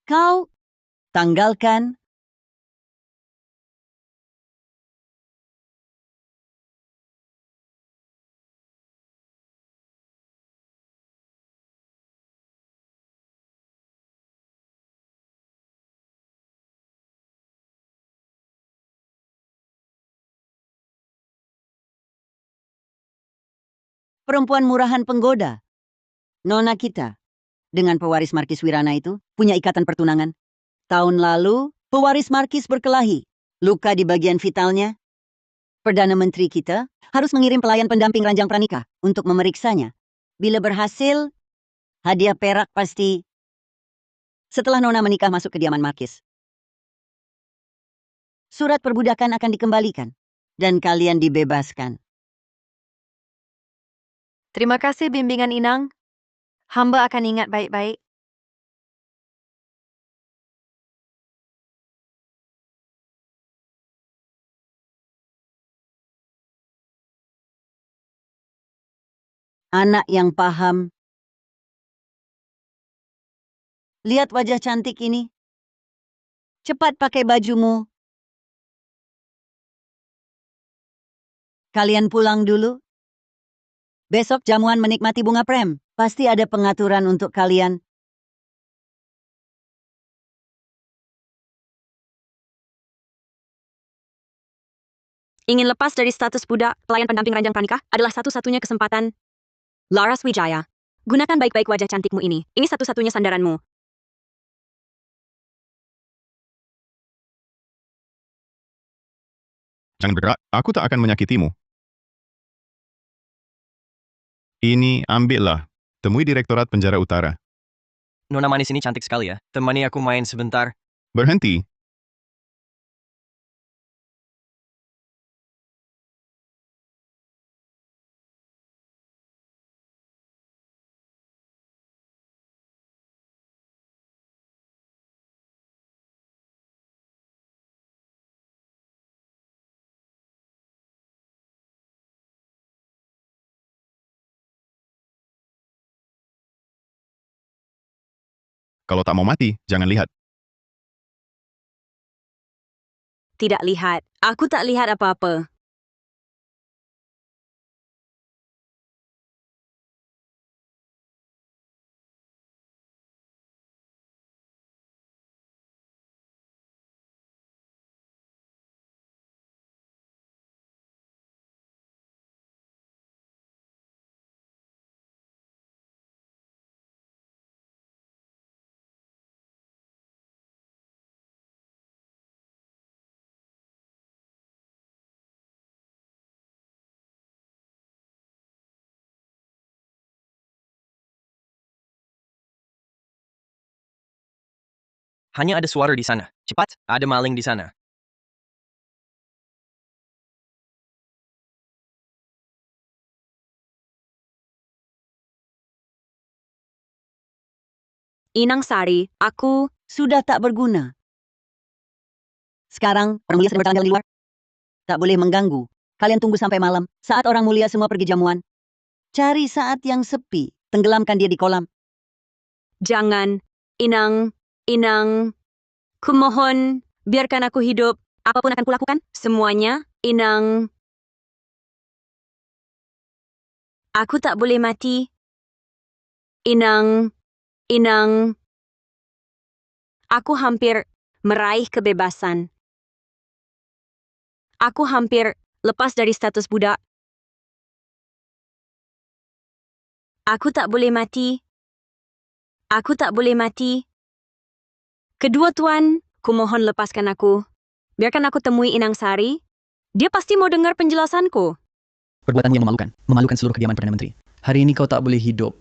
Kau tanggalkan perempuan murahan penggoda. Nona kita dengan pewaris Markis Wirana itu punya ikatan pertunangan. Tahun lalu, pewaris Markis berkelahi. Luka di bagian vitalnya. Perdana Menteri kita harus mengirim pelayan pendamping ranjang pranikah untuk memeriksanya. Bila berhasil, hadiah perak pasti. Setelah Nona menikah masuk kediaman Markis, surat perbudakan akan dikembalikan dan kalian dibebaskan. Terima kasih bimbingan Inang. Hamba akan ingat baik-baik. Anak yang paham. Lihat wajah cantik ini. Cepat pakai bajumu. Kalian pulang dulu. Besok jamuan menikmati bunga prem. Pasti ada pengaturan untuk kalian. Ingin lepas dari status budak, pelayan pendamping ranjang pranikah adalah satu-satunya kesempatan. Laras Wijaya, gunakan baik-baik wajah cantikmu ini. Ini satu-satunya sandaranmu. Jangan bergerak, aku tak akan menyakitimu. Ini, ambillah. Temui Direktorat Penjara Utara. Nona manis ini cantik sekali ya. Temani aku main sebentar. Berhenti. Kalau tak mau mati, jangan lihat. Tidak lihat. Aku tak lihat apa-apa. Hanya ada suara di sana. Cepat, ada maling di sana. Inang Sari, aku Sudah tak berguna. Sekarang, orang mulia sedang berjalan di luar. Tak boleh mengganggu. Kalian tunggu sampai malam. Saat orang mulia semua pergi jamuan. Cari saat yang sepi. Tenggelamkan dia di kolam. jangan. Inang. Kumohon, biarkan aku hidup. Apapun akan kulakukan, semuanya. Inang. Aku tak boleh mati. Inang. Aku hampir meraih kebebasan. Aku hampir lepas dari status budak. Aku tak boleh mati. Kedua tuan, kumohon lepaskan aku. Biarkan aku temui Inang Sari. Dia pasti mau dengar penjelasanku. Perbuatan yang memalukan seluruh kediaman Perdana Menteri. Hari ini kau tak boleh hidup.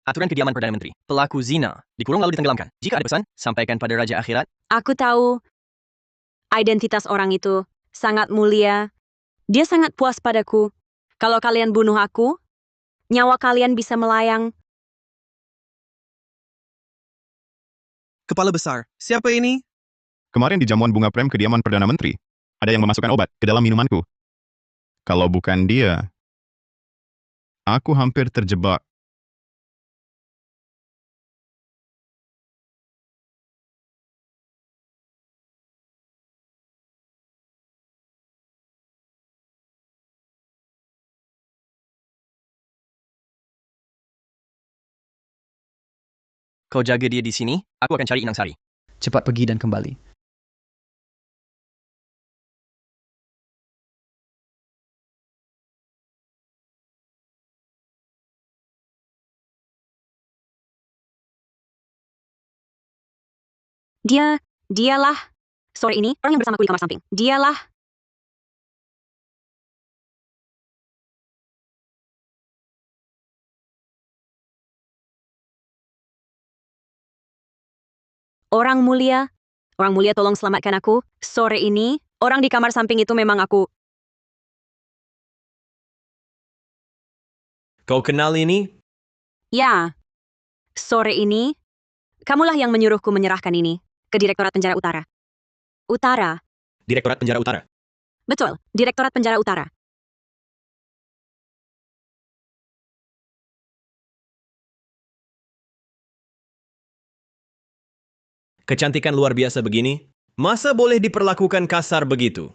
Aturan kediaman Perdana Menteri. Pelaku zina dikurung lalu ditenggelamkan. Jika ada pesan, sampaikan pada Raja Akhirat. Aku tahu identitas orang itu sangat mulia. Dia sangat puas padaku. Kalau kalian bunuh aku, nyawa kalian bisa melayang. Kepala besar, siapa ini? Kemarin di jamuan bunga prem kediaman Perdana Menteri, ada yang memasukkan obat ke dalam minumanku. Kalau bukan dia, aku hampir terjebak. Kau jaga dia di sini, aku akan cari Inang Sari. Cepat pergi dan kembali. Dialah. Sore ini, orang yang bersamaku di kamar samping. Dialah. Orang mulia tolong selamatkan aku. Sore ini, orang di kamar samping itu memang aku. Kau kenal ini? Ya, sore ini, kamulah yang menyuruhku menyerahkan ini ke Direktorat Penjara Utara. Utara, Direktorat Penjara Utara. betul, Direktorat Penjara Utara. Kecantikan luar biasa begini? Masa boleh diperlakukan kasar begitu?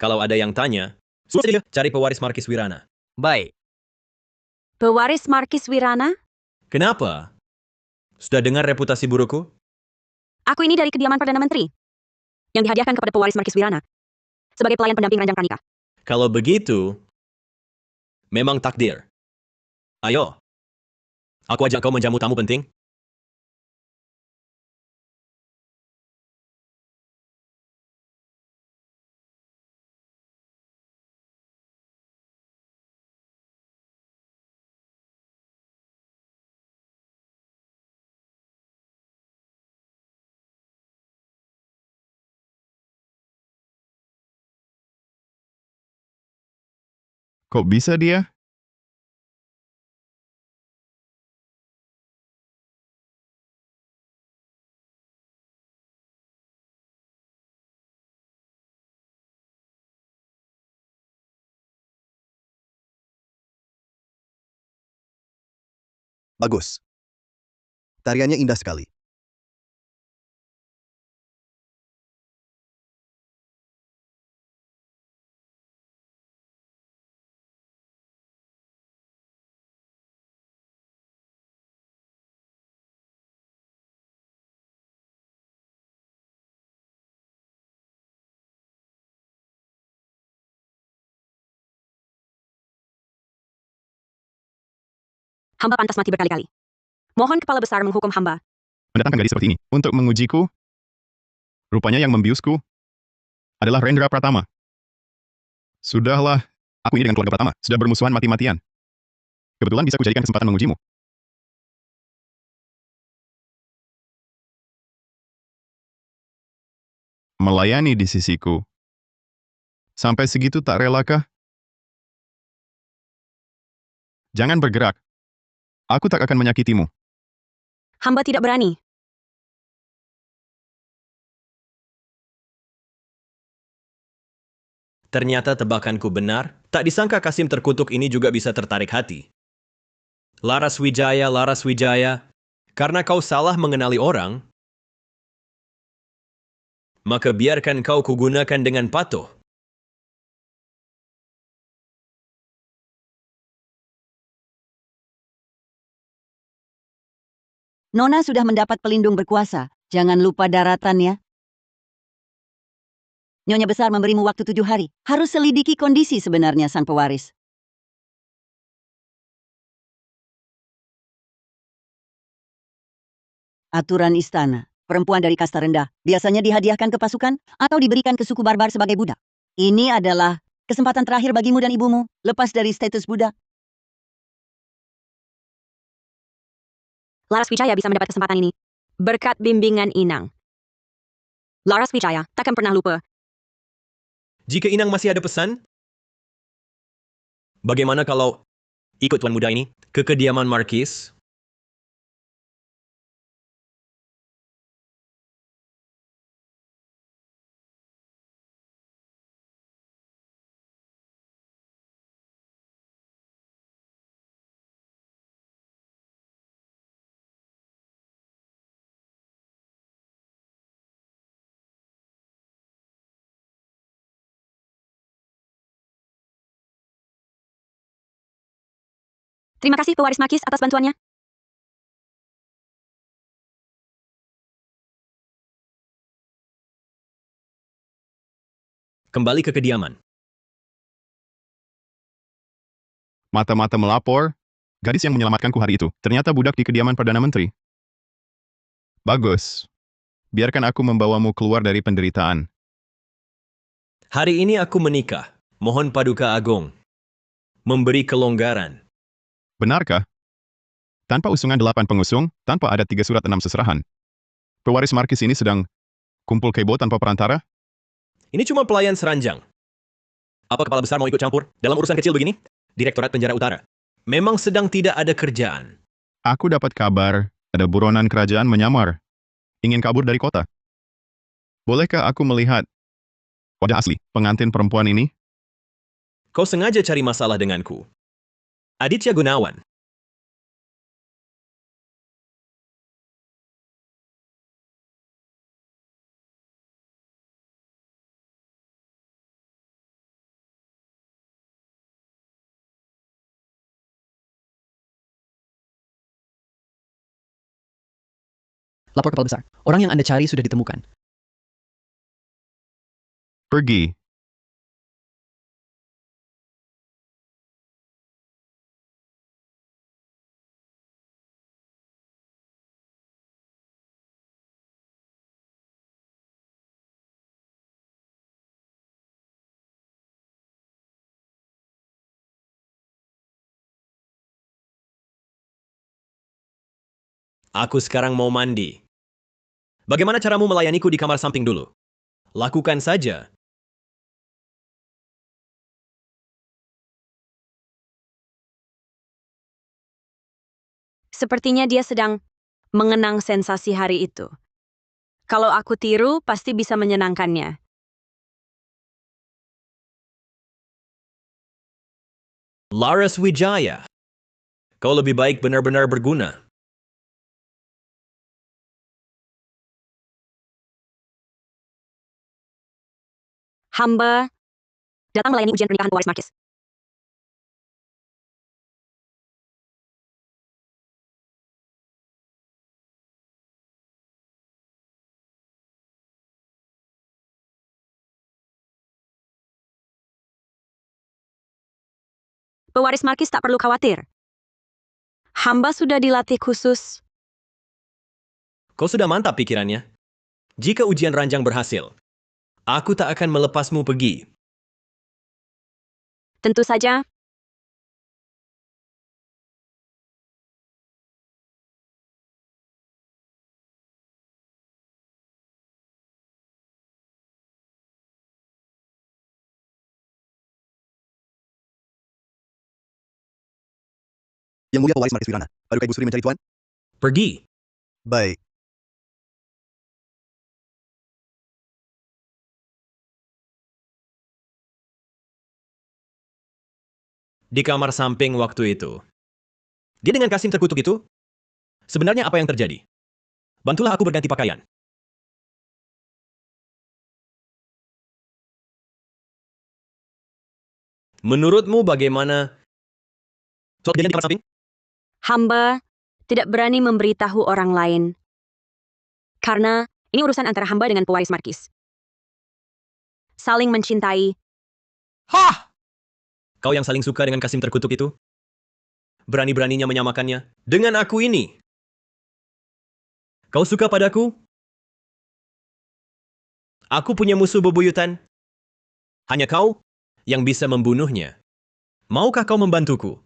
Kalau ada yang tanya, suruh saja cari pewaris Markis Wirana. Baik, Pewaris Markis Wirana? Kenapa? Sudah dengar reputasi burukku? Aku ini dari kediaman Perdana Menteri yang dihadiahkan kepada pewaris Markis Wirana sebagai pelayan pendamping Ranjang Pranika. Kalau begitu, memang takdir. Ayo, aku ajak kau menjamu tamu penting. Kok bisa dia? Bagus. Tariannya indah sekali. Hamba pantas mati berkali-kali. Mohon kepala besar menghukum hamba. Mendatangkan gadis seperti ini untuk mengujiku? Rupanya yang membiusku adalah Rendra Pratama. Sudahlah, aku ini dengan keluarga Pratama sudah bermusuhan mati-matian. Kebetulan bisa kujadikan kesempatan mengujimu. Melayani di sisiku. Sampai segitu tak relakah? Jangan bergerak. Aku tak akan menyakitimu. Hamba tidak berani. Ternyata tebakanku benar, tak disangka Kasim terkutuk ini juga bisa tertarik hati. Laras Wijaya, karena kau salah mengenali orang, maka biarkan kau kugunakan dengan patuh. Nona sudah mendapat pelindung berkuasa. Jangan lupa daratan ya. Nyonya besar memberimu waktu 7 hari. Harus selidiki kondisi sebenarnya sang pewaris. Aturan istana. Perempuan dari kasta rendah biasanya dihadiahkan ke pasukan atau diberikan ke suku barbar sebagai budak. Ini adalah kesempatan terakhir bagimu dan ibumu lepas dari status budak. Laras Wijaya bisa mendapat kesempatan ini berkat bimbingan Inang. Laras Wijaya takkan pernah lupa. Jika Inang masih ada pesan, bagaimana kalau ikut tuan muda ini ke kediaman Markis? Terima kasih pewaris Markis atas bantuannya. Kembali ke kediaman. Mata-mata melapor, gadis yang menyelamatkanku hari itu, ternyata budak di kediaman Perdana Menteri. Bagus. Biarkan aku membawamu keluar dari penderitaan. Hari ini aku menikah. Mohon Paduka Agung memberi kelonggaran. Benarkah? Tanpa usungan 8 pengusung, tanpa ada 3 surat 6 seserahan. Pewaris Markis ini sedang kumpul kebo tanpa perantara? Ini cuma pelayan seranjang. Apa kepala besar mau ikut campur dalam urusan kecil begini? Direktorat Penjara Utara memang sedang tidak ada kerjaan. Aku dapat kabar, ada buronan kerajaan menyamar. Ingin kabur dari kota. Bolehkah aku melihat wajah asli pengantin perempuan ini? Kau sengaja cari masalah denganku. Aditya Gunawan. Lapor kepala besar. Orang yang Anda cari sudah ditemukan. Pergi. Aku sekarang mau mandi. Bagaimana caramu melayaniku di kamar samping dulu? Lakukan saja. Sepertinya dia sedang mengenang sensasi hari itu. Kalau aku tiru, pasti bisa menyenangkannya. Laras Wijaya. Kau lebih baik benar-benar berguna. Hamba datang melayani ujian pernikahan pewaris Markis. Pewaris Markis tak perlu khawatir. Hamba sudah dilatih khusus. Kau sudah mantap pikirannya. Jika ujian ranjang berhasil, aku tak akan melepasmu pergi. Tentu saja. Yang mulia pewaris Markis Wirana. Adukah Ibu Suri mencari tuan? Pergi. Baik. Di kamar samping waktu itu. Dia dengan Kasim terkutuk itu? Sebenarnya apa yang terjadi? Bantulah aku berganti pakaian. Menurutmu bagaimana soal kejadian di kamar samping? Hamba tidak berani memberitahu orang lain. Karena ini urusan antara hamba dengan pewaris Markis. Saling mencintai. Hah! Kau yang saling suka dengan Kasim terkutuk itu? Berani-beraninya menyamakannya dengan aku ini. Kau suka padaku? Aku punya musuh bebuyutan. Hanya kau yang bisa membunuhnya. Maukah kau membantuku?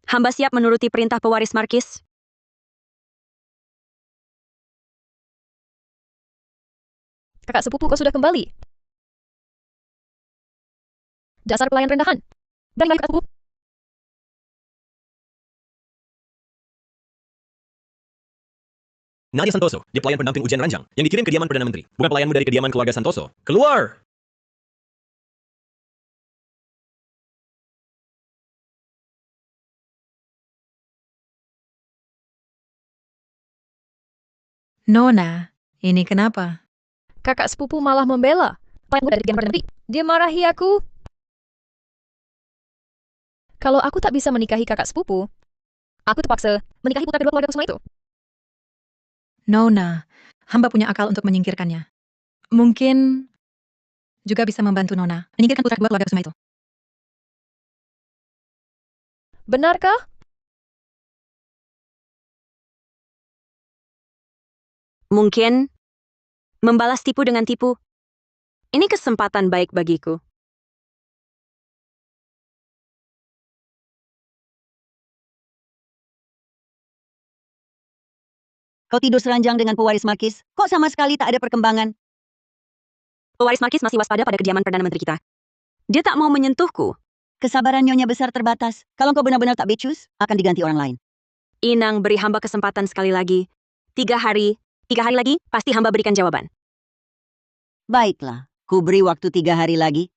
Hamba siap menuruti perintah pewaris Markis. Kakak sepupu kau sudah kembali. Dasar pelayan rendahan. Berani kakak sepupu. Nadia Santoso, dia pelayan pendamping ujian ranjang yang dikirim ke kediaman Perdana Menteri. Bukan pelayanmu dari kediaman keluarga Santoso. Keluar! Nona, ini kenapa? Kakak sepupu malah membela. Pelayan dari Perdana Menteri. Dia marahi aku. Kalau aku tak bisa menikahi kakak sepupu, aku terpaksa menikahi putra kedua keluarga Kusuma itu. Nona, hamba punya akal untuk menyingkirkannya. Mungkin juga bisa membantu Nona menyingkirkan putra kedua keluarga Kusuma itu. Benarkah? Mungkin membalas tipu dengan tipu. Ini kesempatan baik bagiku. Kau tidur seranjang dengan pewaris Markis, kok sama sekali tak ada perkembangan? Pewaris Markis masih waspada pada kediaman Perdana Menteri kita. Dia tak mau menyentuhku. Kesabaran Nyonya besar terbatas. Kalau kau benar-benar tak becus, akan diganti orang lain. Inang, beri hamba kesempatan sekali lagi. 3 hari lagi, pasti hamba berikan jawaban. Baiklah, ku beri waktu 3 hari lagi.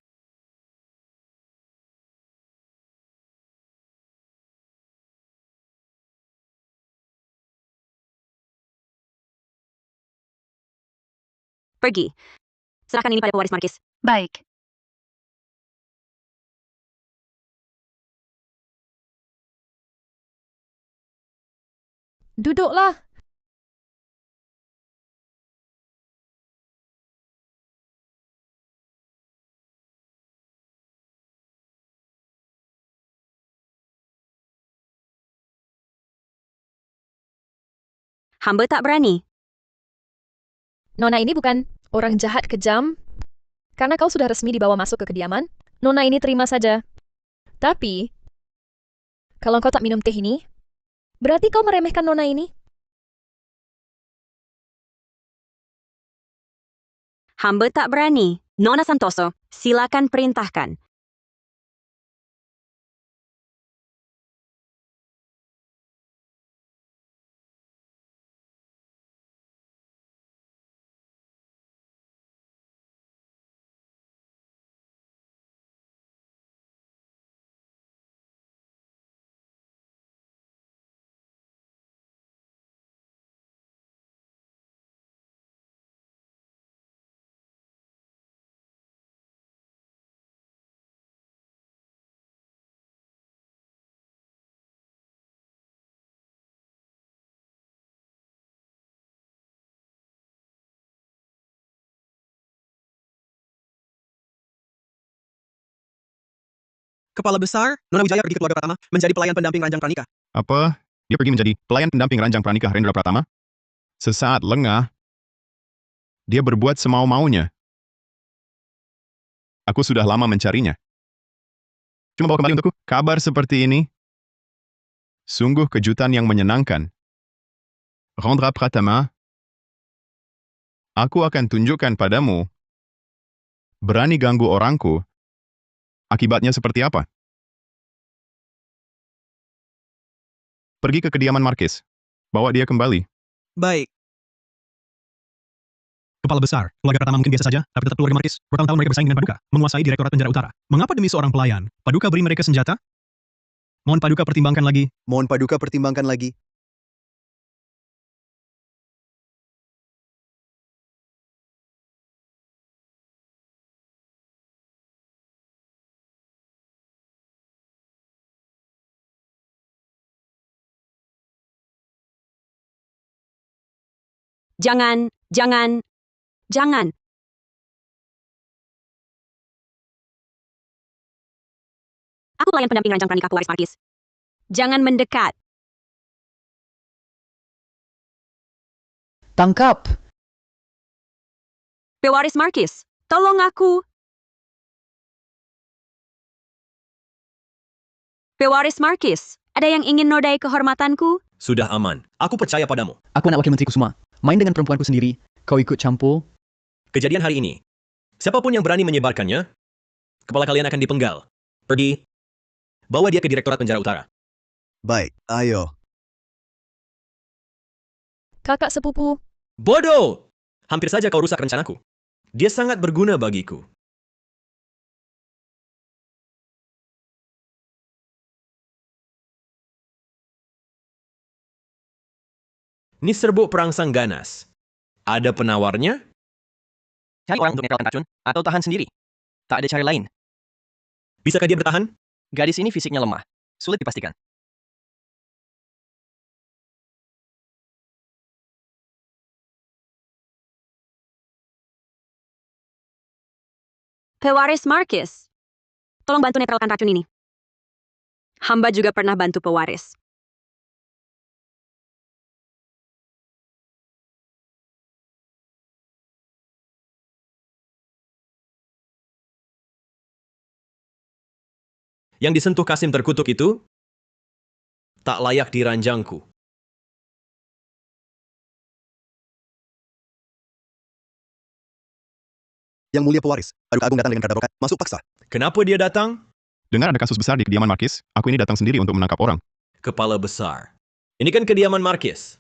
Pergi. Serahkan ini pada pewaris Markis. Baik. Duduklah. Hamba tak berani. Nona ini bukan orang jahat kejam. Karena kau sudah resmi dibawa masuk ke kediaman, Nona ini terima saja. Tapi, kalau kau tak minum teh ini, berarti kau meremehkan Nona ini. Hamba tak berani. Nona Santoso, silakan perintahkan. Kepala Besar, Nona Wijaya pergi ke keluarga Pratama menjadi pelayan pendamping Ranjang Pranika. Apa? Dia pergi menjadi pelayan pendamping Ranjang Pranika Rendra Pratama? Sesaat lengah, dia berbuat semau-maunya. Aku sudah lama mencarinya. Cuma bawa kembali untukku kabar seperti ini. Sungguh kejutan yang menyenangkan. Rendra Pratama, aku akan tunjukkan padamu. Berani ganggu orangku. Akibatnya seperti apa? Pergi ke kediaman Markis. Bawa dia kembali. Baik. Kepala Besar, keluarga Pratama mungkin biasa saja, tapi tetap keluarga Markis. Bertahun-tahun mereka bersaing dengan Paduka, menguasai Direktorat Penjara Utara. Mengapa demi seorang pelayan, Paduka beri mereka senjata? Mohon Paduka pertimbangkan lagi. Mohon Paduka pertimbangkan lagi. Jangan. Aku pelayan pendamping Ranjang Pranika pewaris Markis. Jangan mendekat. Tangkap! Pewaris Markis, tolong aku. Pewaris Markis, ada yang ingin nodai kehormatanku? Sudah aman. Aku percaya padamu. Aku anak wakil menteri Kusuma. Main dengan perempuanku sendiri. Kau ikut campur? Kejadian hari ini. Siapapun yang berani menyebarkannya, kepala kalian akan dipenggal. Pergi. Bawa dia ke Direktorat Penjara Utara. Baik, ayo. Kakak sepupu, Bodoh! Hampir saja kau rusak rencanaku. Dia sangat berguna bagiku. Ini serbuk perangsang ganas. Ada penawarnya? Cari orang untuk netral racun, atau tahan sendiri. Tak ada cara lain. Bisakah dia bertahan? Gadis ini fisiknya lemah. Sulit dipastikan. Pewaris Markis, tolong bantu netralkan racun ini. Hamba juga pernah bantu pewaris. Yang disentuh Kasim terkutuk itu tak layak di ranjangku. Yang mulia pewaris, Paduka Agung datang dengan kadar rokat, masuk paksa. Kenapa dia datang? Dengar ada kasus besar di kediaman Markis, aku ini datang sendiri untuk menangkap orang. Kepala besar. Ini kan kediaman Markis.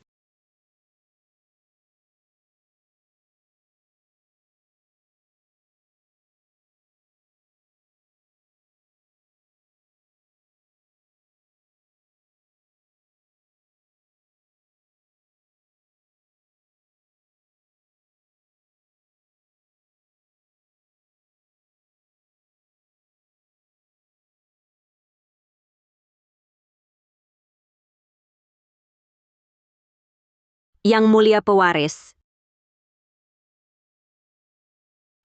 Yang mulia pewaris.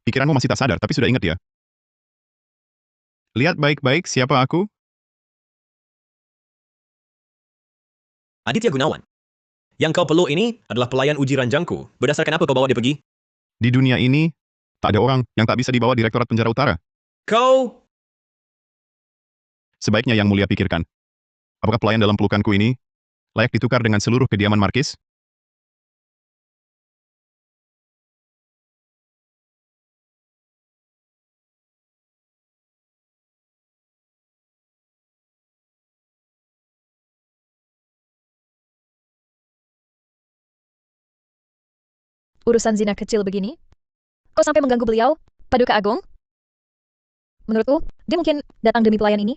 Pikiranmu masih tak sadar, tapi sudah ingat ya. Lihat baik-baik siapa aku. Aditya Gunawan. Yang kau perlu ini adalah pelayan uji ranjangku. Berdasarkan apa kau bawa dia pergi? Di dunia ini, tak ada orang yang tak bisa dibawa Direktorat Penjara Utara. Kau... Sebaiknya yang mulia pikirkan. Apakah pelayan dalam pelukanku ini layak ditukar dengan seluruh kediaman Markis? Urusan zina kecil begini? Kau sampai mengganggu beliau, Paduka Agung? Menurutku, dia mungkin datang demi pelayan ini.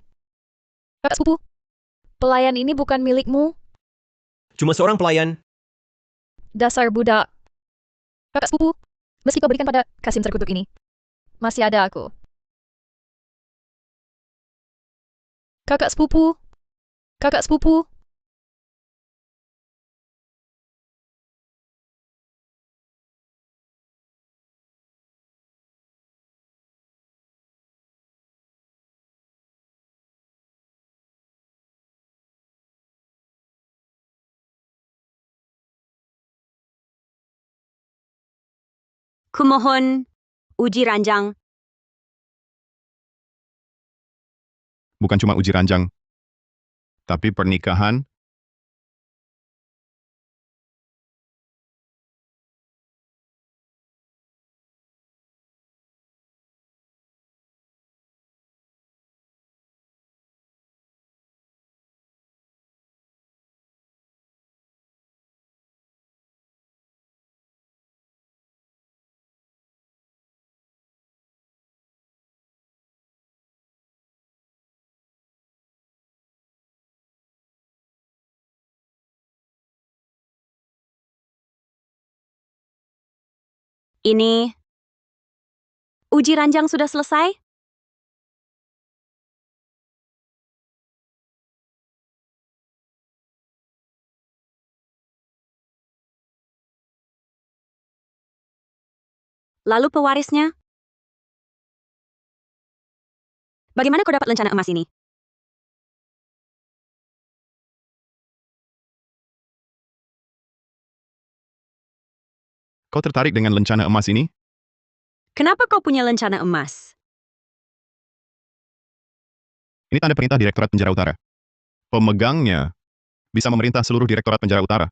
Kakak sepupu, pelayan ini bukan milikmu. Cuma seorang pelayan. Dasar budak. Kakak sepupu, meski kau berikan pada Kasim terkutuk ini, masih ada aku. Kakak sepupu. Kakak sepupu. Kumohon uji ranjang. Bukan cuma uji ranjang, tapi pernikahan. Ini uji ranjang sudah selesai? Lalu pewarisnya? Bagaimana kau dapat lencana emas ini? Kau tertarik dengan lencana emas ini? Kenapa kau punya lencana emas? Ini tanda perintah Direktorat Penjara Utara. Pemegangnya bisa memerintah seluruh Direktorat Penjara Utara.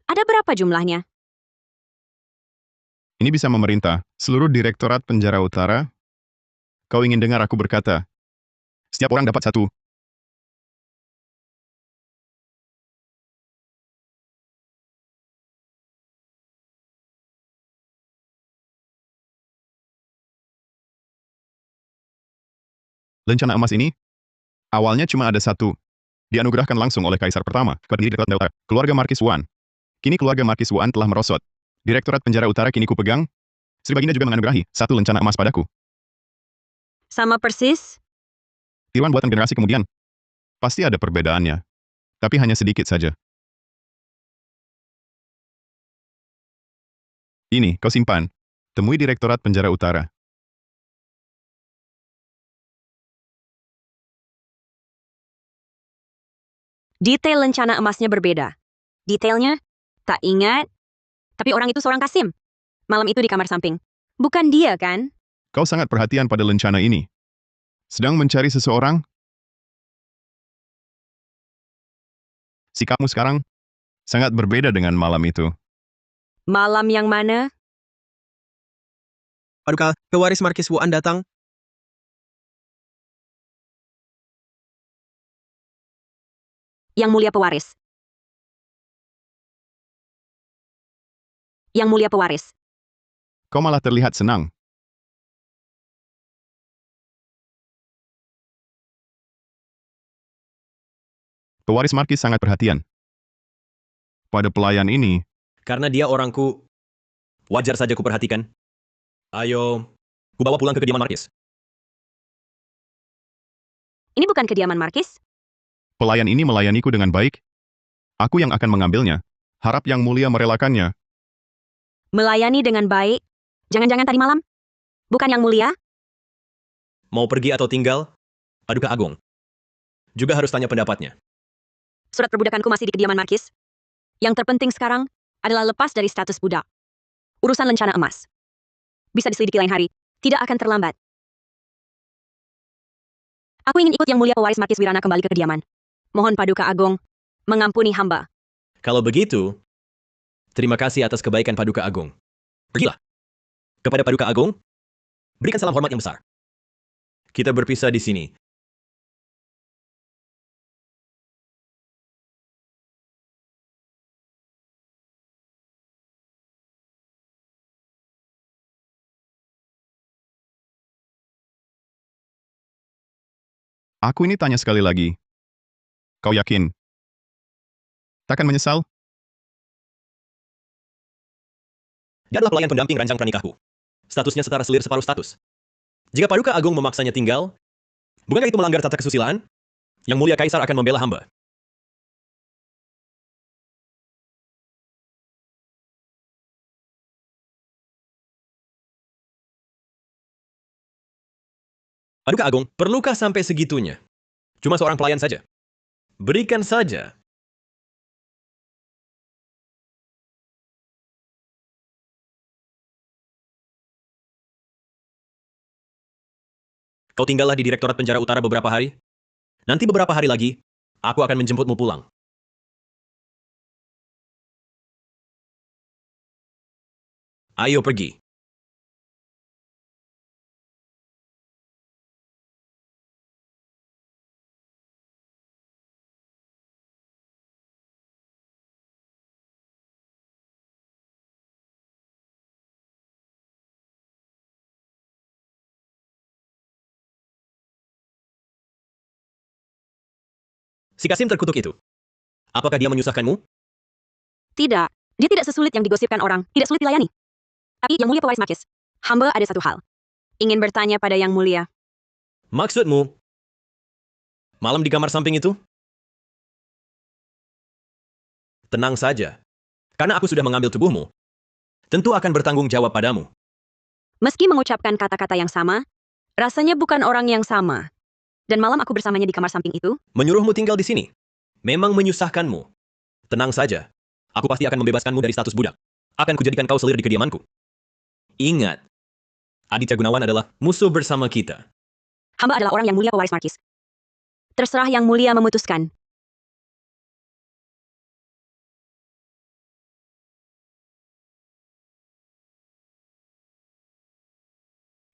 Ada berapa jumlahnya? Ini bisa memerintah seluruh Direktorat Penjara Utara. Kau ingin dengar aku berkata, setiap orang dapat satu. Lencana emas ini, awalnya cuma ada satu. Dianugerahkan langsung oleh Kaisar pertama, pendiri Direktorat Penjara Utara, keluarga Markis Wan. Kini keluarga Markis Wan telah merosot. Direktorat Penjara Utara kini kupegang. Sri Baginda juga menganugerahi satu lencana emas padaku. Sama persis Tiruan buatan generasi kemudian. Pasti ada perbedaannya. Tapi hanya sedikit saja. Ini, kau simpan. Temui Direktorat Penjara Utara. Detail lencana emasnya berbeda. Detailnya, tak ingat. Tapi orang itu seorang Kasim. Malam itu di kamar samping. Bukan dia, kan? Kau sangat perhatian pada lencana ini. Sedang mencari seseorang? Sikapmu sekarang sangat berbeda dengan malam itu. Malam yang mana? Paduka, pewaris Markis Wuan datang. Yang mulia pewaris. Yang mulia pewaris. Kau malah terlihat senang. Pewaris Markis sangat perhatian pada pelayan ini. Karena dia orangku, wajar saja kuperhatikan. Ayo, kubawa pulang ke kediaman Markis. Ini bukan kediaman Markis. Pelayan ini melayaniku dengan baik. Aku yang akan mengambilnya. Harap Yang Mulia merelakannya. Melayani dengan baik. Jangan-jangan tadi malam? Bukan Yang Mulia? Mau pergi atau tinggal? Paduka Agung. Juga harus tanya pendapatnya. Surat perbudakanku masih di kediaman Markis. Yang terpenting sekarang adalah lepas dari status budak. Urusan lencana emas. Bisa diselidiki lain hari. Tidak akan terlambat. Aku ingin ikut Yang Mulia Pewaris Markis Wirana kembali ke kediaman. Mohon Paduka Agung mengampuni hamba. Kalau begitu, terima kasih atas kebaikan Paduka Agung. Pergilah. Kepada Paduka Agung, berikan salam hormat yang besar. Kita berpisah di sini. Aku ini tanya sekali lagi. Kau yakin? Takkan menyesal? Dia adalah pelayan pendamping rancang pranikahku. Statusnya setara selir separuh status. Jika Paduka Agung memaksanya tinggal, bukankah itu melanggar tata kesusilaan? Yang Mulia Kaisar akan membela hamba. Paduka Agung, perlukah sampai segitunya? Cuma seorang pelayan saja. Berikan saja. Kau tinggallah di Direktorat Penjara Utara beberapa hari. Nanti beberapa hari lagi, aku akan menjemputmu pulang. Ayo pergi. Si Kasim terkutuk itu. Apakah dia menyusahkanmu? Tidak. Dia tidak sesulit yang digosipkan orang. Tidak sulit dilayani. Tapi Yang Mulia Pewaris Markis, hamba ada satu hal. Ingin bertanya pada Yang Mulia. Maksudmu? Malam di kamar samping itu? Tenang saja. Karena aku sudah mengambil tubuhmu, tentu akan bertanggung jawab padamu. Meski mengucapkan kata-kata yang sama, rasanya bukan orang yang sama. Dan malam aku bersamanya di kamar samping itu. Menyuruhmu tinggal di sini. Memang menyusahkanmu. Tenang saja. Aku pasti akan membebaskanmu dari status budak. Akan kujadikan kau selir di kediamanku. Ingat, Aditya Gunawan adalah musuh bersama kita. Hamba adalah orang Yang Mulia Pewaris Markis. Terserah Yang Mulia memutuskan.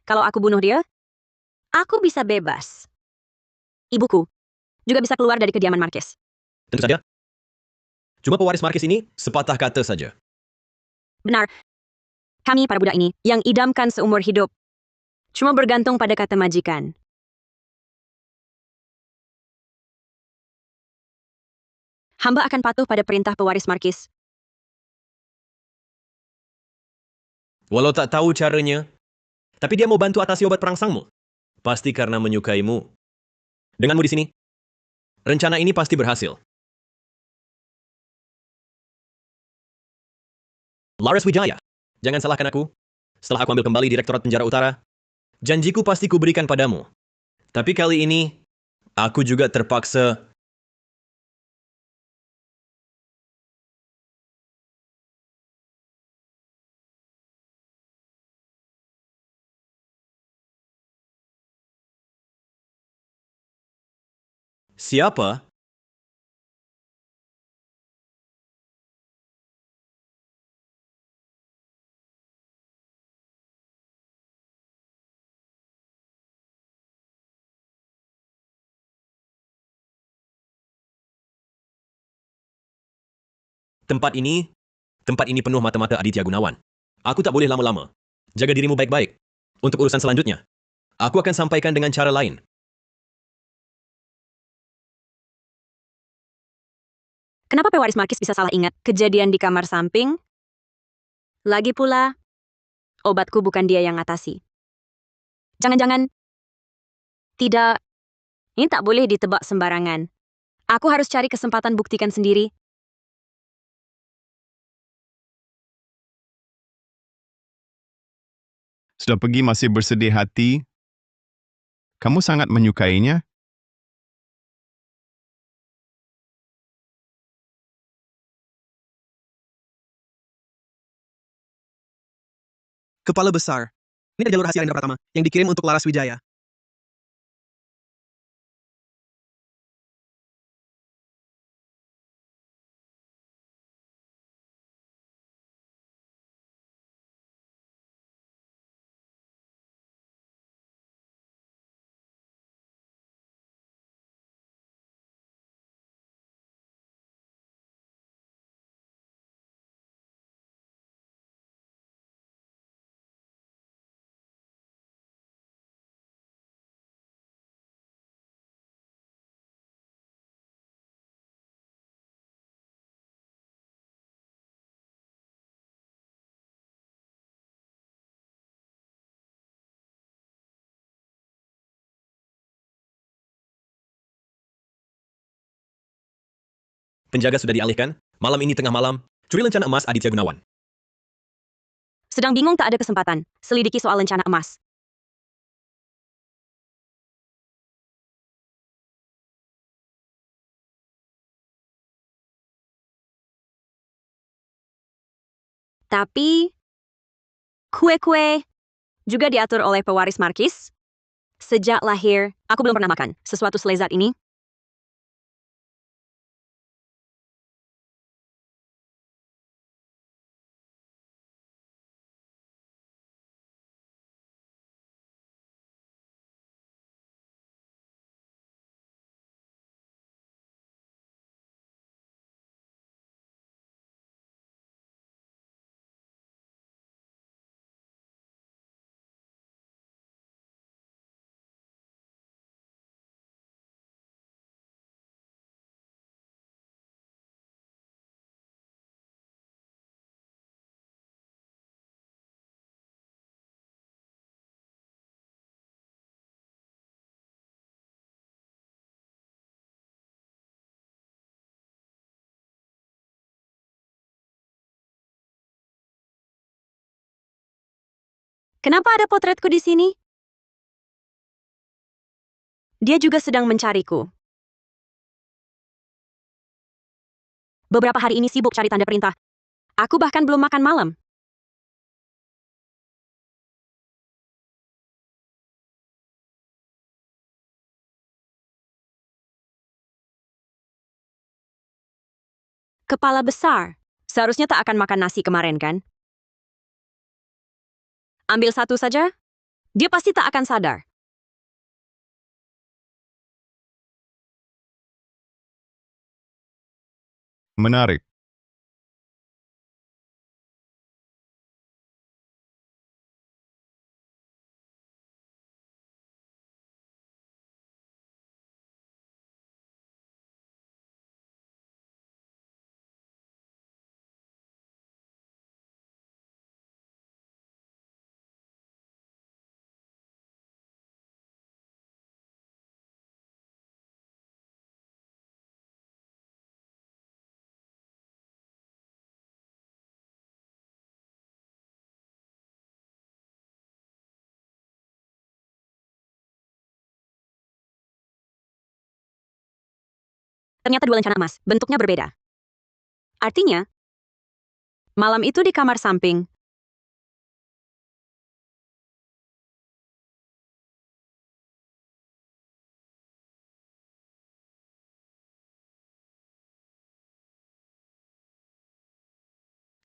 Kalau aku bunuh dia, aku bisa bebas. Ibuku juga bisa keluar dari kediaman Markis. Tentu saja. Cuma pewaris Markis ini sepatah kata saja. Benar. Kami para budak ini yang idamkan seumur hidup. Cuma bergantung pada kata majikan. Hamba akan patuh pada perintah pewaris Markis. Walau tak tahu caranya, tapi dia mau bantu atasi obat perangsangmu. Pasti karena menyukaimu. Denganmu di sini, rencana ini pasti berhasil. Laras Wijaya, jangan salahkan aku. Setelah aku ambil kembali Direktorat Penjara Utara, janjiku pasti kuberikan padamu. Tapi kali ini, aku juga terpaksa. Siapa? Tempat ini penuh mata-mata Aditya Gunawan. Aku tak boleh lama-lama. Jaga dirimu baik-baik. Untuk urusan selanjutnya, aku akan sampaikan dengan cara lain. Kenapa pewaris Markis bisa salah ingat kejadian di kamar samping? Lagi pula, obatku bukan dia yang ngatasi. Jangan-jangan, tidak, ini tak boleh ditebak sembarangan. Aku harus cari kesempatan buktikan sendiri. Sudah pergi masih bersedih hati? Kamu sangat menyukainya? Kepala besar. Ini jalur rahasia Rendra Pratama yang dikirim untuk Laras Wijaya. Penjaga sudah dialihkan. Malam ini tengah malam, curi lencana emas Aditya Gunawan. Sedang bingung tak ada kesempatan. Selidiki soal lencana emas. Tapi, kue-kue juga diatur oleh pewaris Markis. Sejak lahir, aku belum pernah makan sesuatu selezat ini. Kenapa ada potretku di sini? Dia juga sedang mencariku. Beberapa hari ini sibuk cari tanda perintah. Aku bahkan belum makan malam. Kepala besar. Seharusnya tak akan makan nasi kemarin, kan? Ambil satu saja. Dia pasti tak akan sadar. Menarik. Ternyata dua lencana emas, bentuknya berbeda. Artinya, malam itu di kamar samping,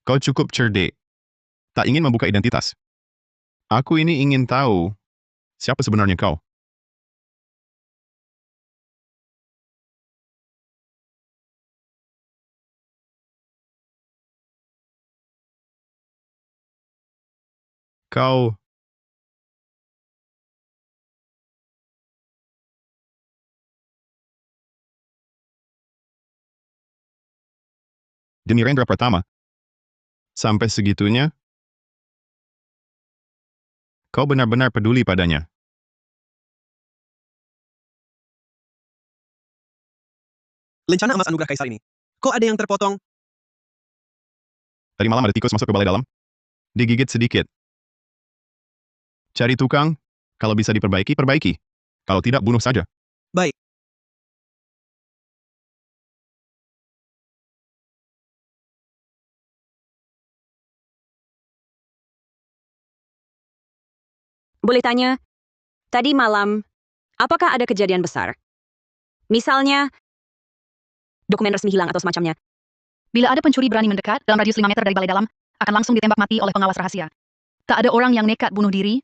Kau cukup cerdik. Tak ingin membuka identitas. Aku ini ingin tahu siapa sebenarnya kau. Kau demi Rendra Pratama. Sampai segitunya, kau benar-benar peduli padanya. Lencana emas anugerah kaisar ini. Kok ada yang terpotong? Tadi malam ada tikus masuk ke balai dalam. Digigit sedikit. Cari tukang. Kalau bisa diperbaiki, perbaiki. Kalau tidak, bunuh saja. Baik. boleh tanya, tadi malam, apakah ada kejadian besar? Misalnya, dokumen resmi hilang atau semacamnya. Bila ada pencuri berani mendekat dalam radius 5 meter dari balai dalam, akan langsung ditembak mati oleh pengawas rahasia. Tak ada orang yang nekat bunuh diri.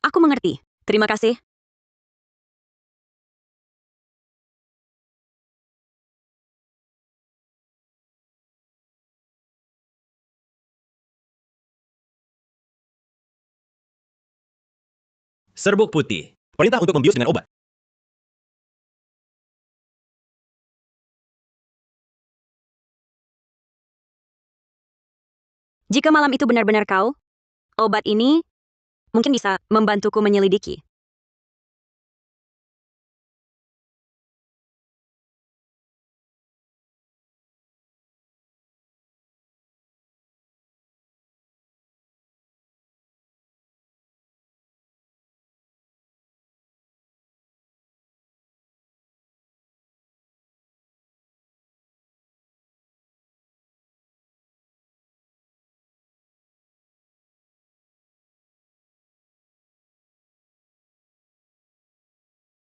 Aku mengerti. Terima kasih. Serbuk putih. Perintah untuk membius dengan obat. Jika malam itu benar-benar kau, obat ini mungkin bisa membantuku menyelidiki.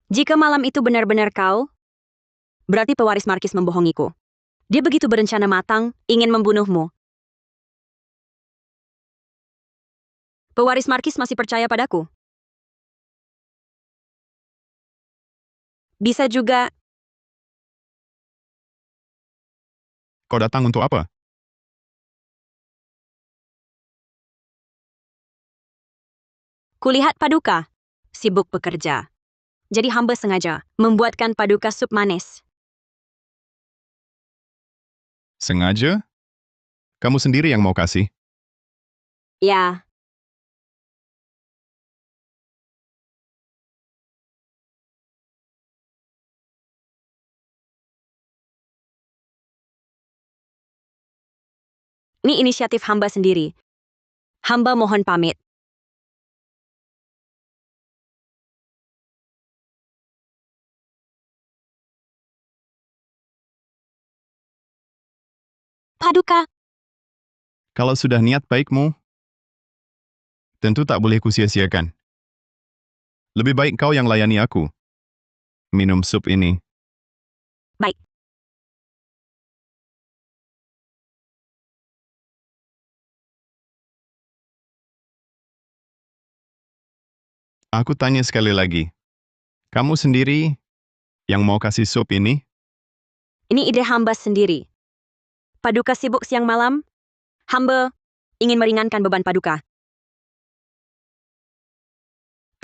Jika malam itu benar-benar kau, berarti pewaris Markis membohongiku. Dia begitu berencana matang, ingin membunuhmu. Pewaris Markis masih percaya padaku. Bisa juga, Kau datang untuk apa? kulihat Paduka, sibuk bekerja. Jadi hamba sengaja membuatkan Paduka sup manis. Sengaja? Kamu sendiri yang mau kasih. Ya, ini inisiatif hamba sendiri. Hamba mohon pamit. Paduka, Kalau sudah niat baikmu, tentu tak boleh kusia-siakan. Lebih baik kau yang layani aku. Minum sup ini. baik. Aku tanya sekali lagi. Kamu sendiri yang mau kasih sup ini? Ini ide hamba sendiri. Paduka sibuk siang malam. Hamba ingin meringankan beban Paduka.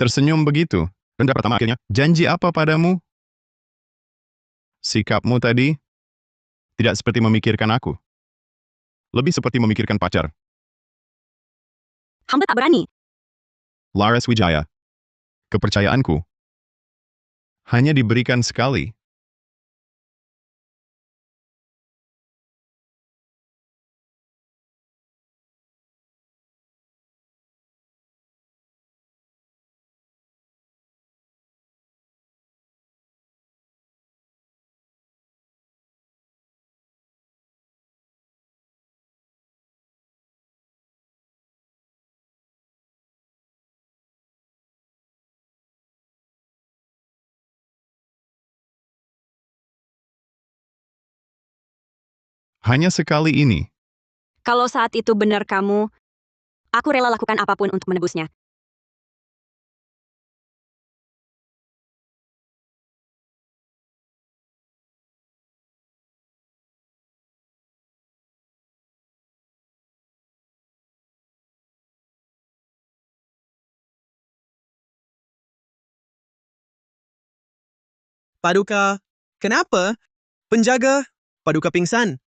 Tersenyum begitu. Rendra Pratama akhirnya, janji apa padamu? Sikapmu tadi tidak seperti memikirkan aku. Lebih seperti memikirkan pacar. Hamba tak berani. Laras Wijaya. Kepercayaanku hanya diberikan sekali. Hanya sekali ini. Kalau saat itu benar kamu, aku rela lakukan apapun untuk menebusnya. Paduka, kenapa? Penjaga, Paduka pingsan.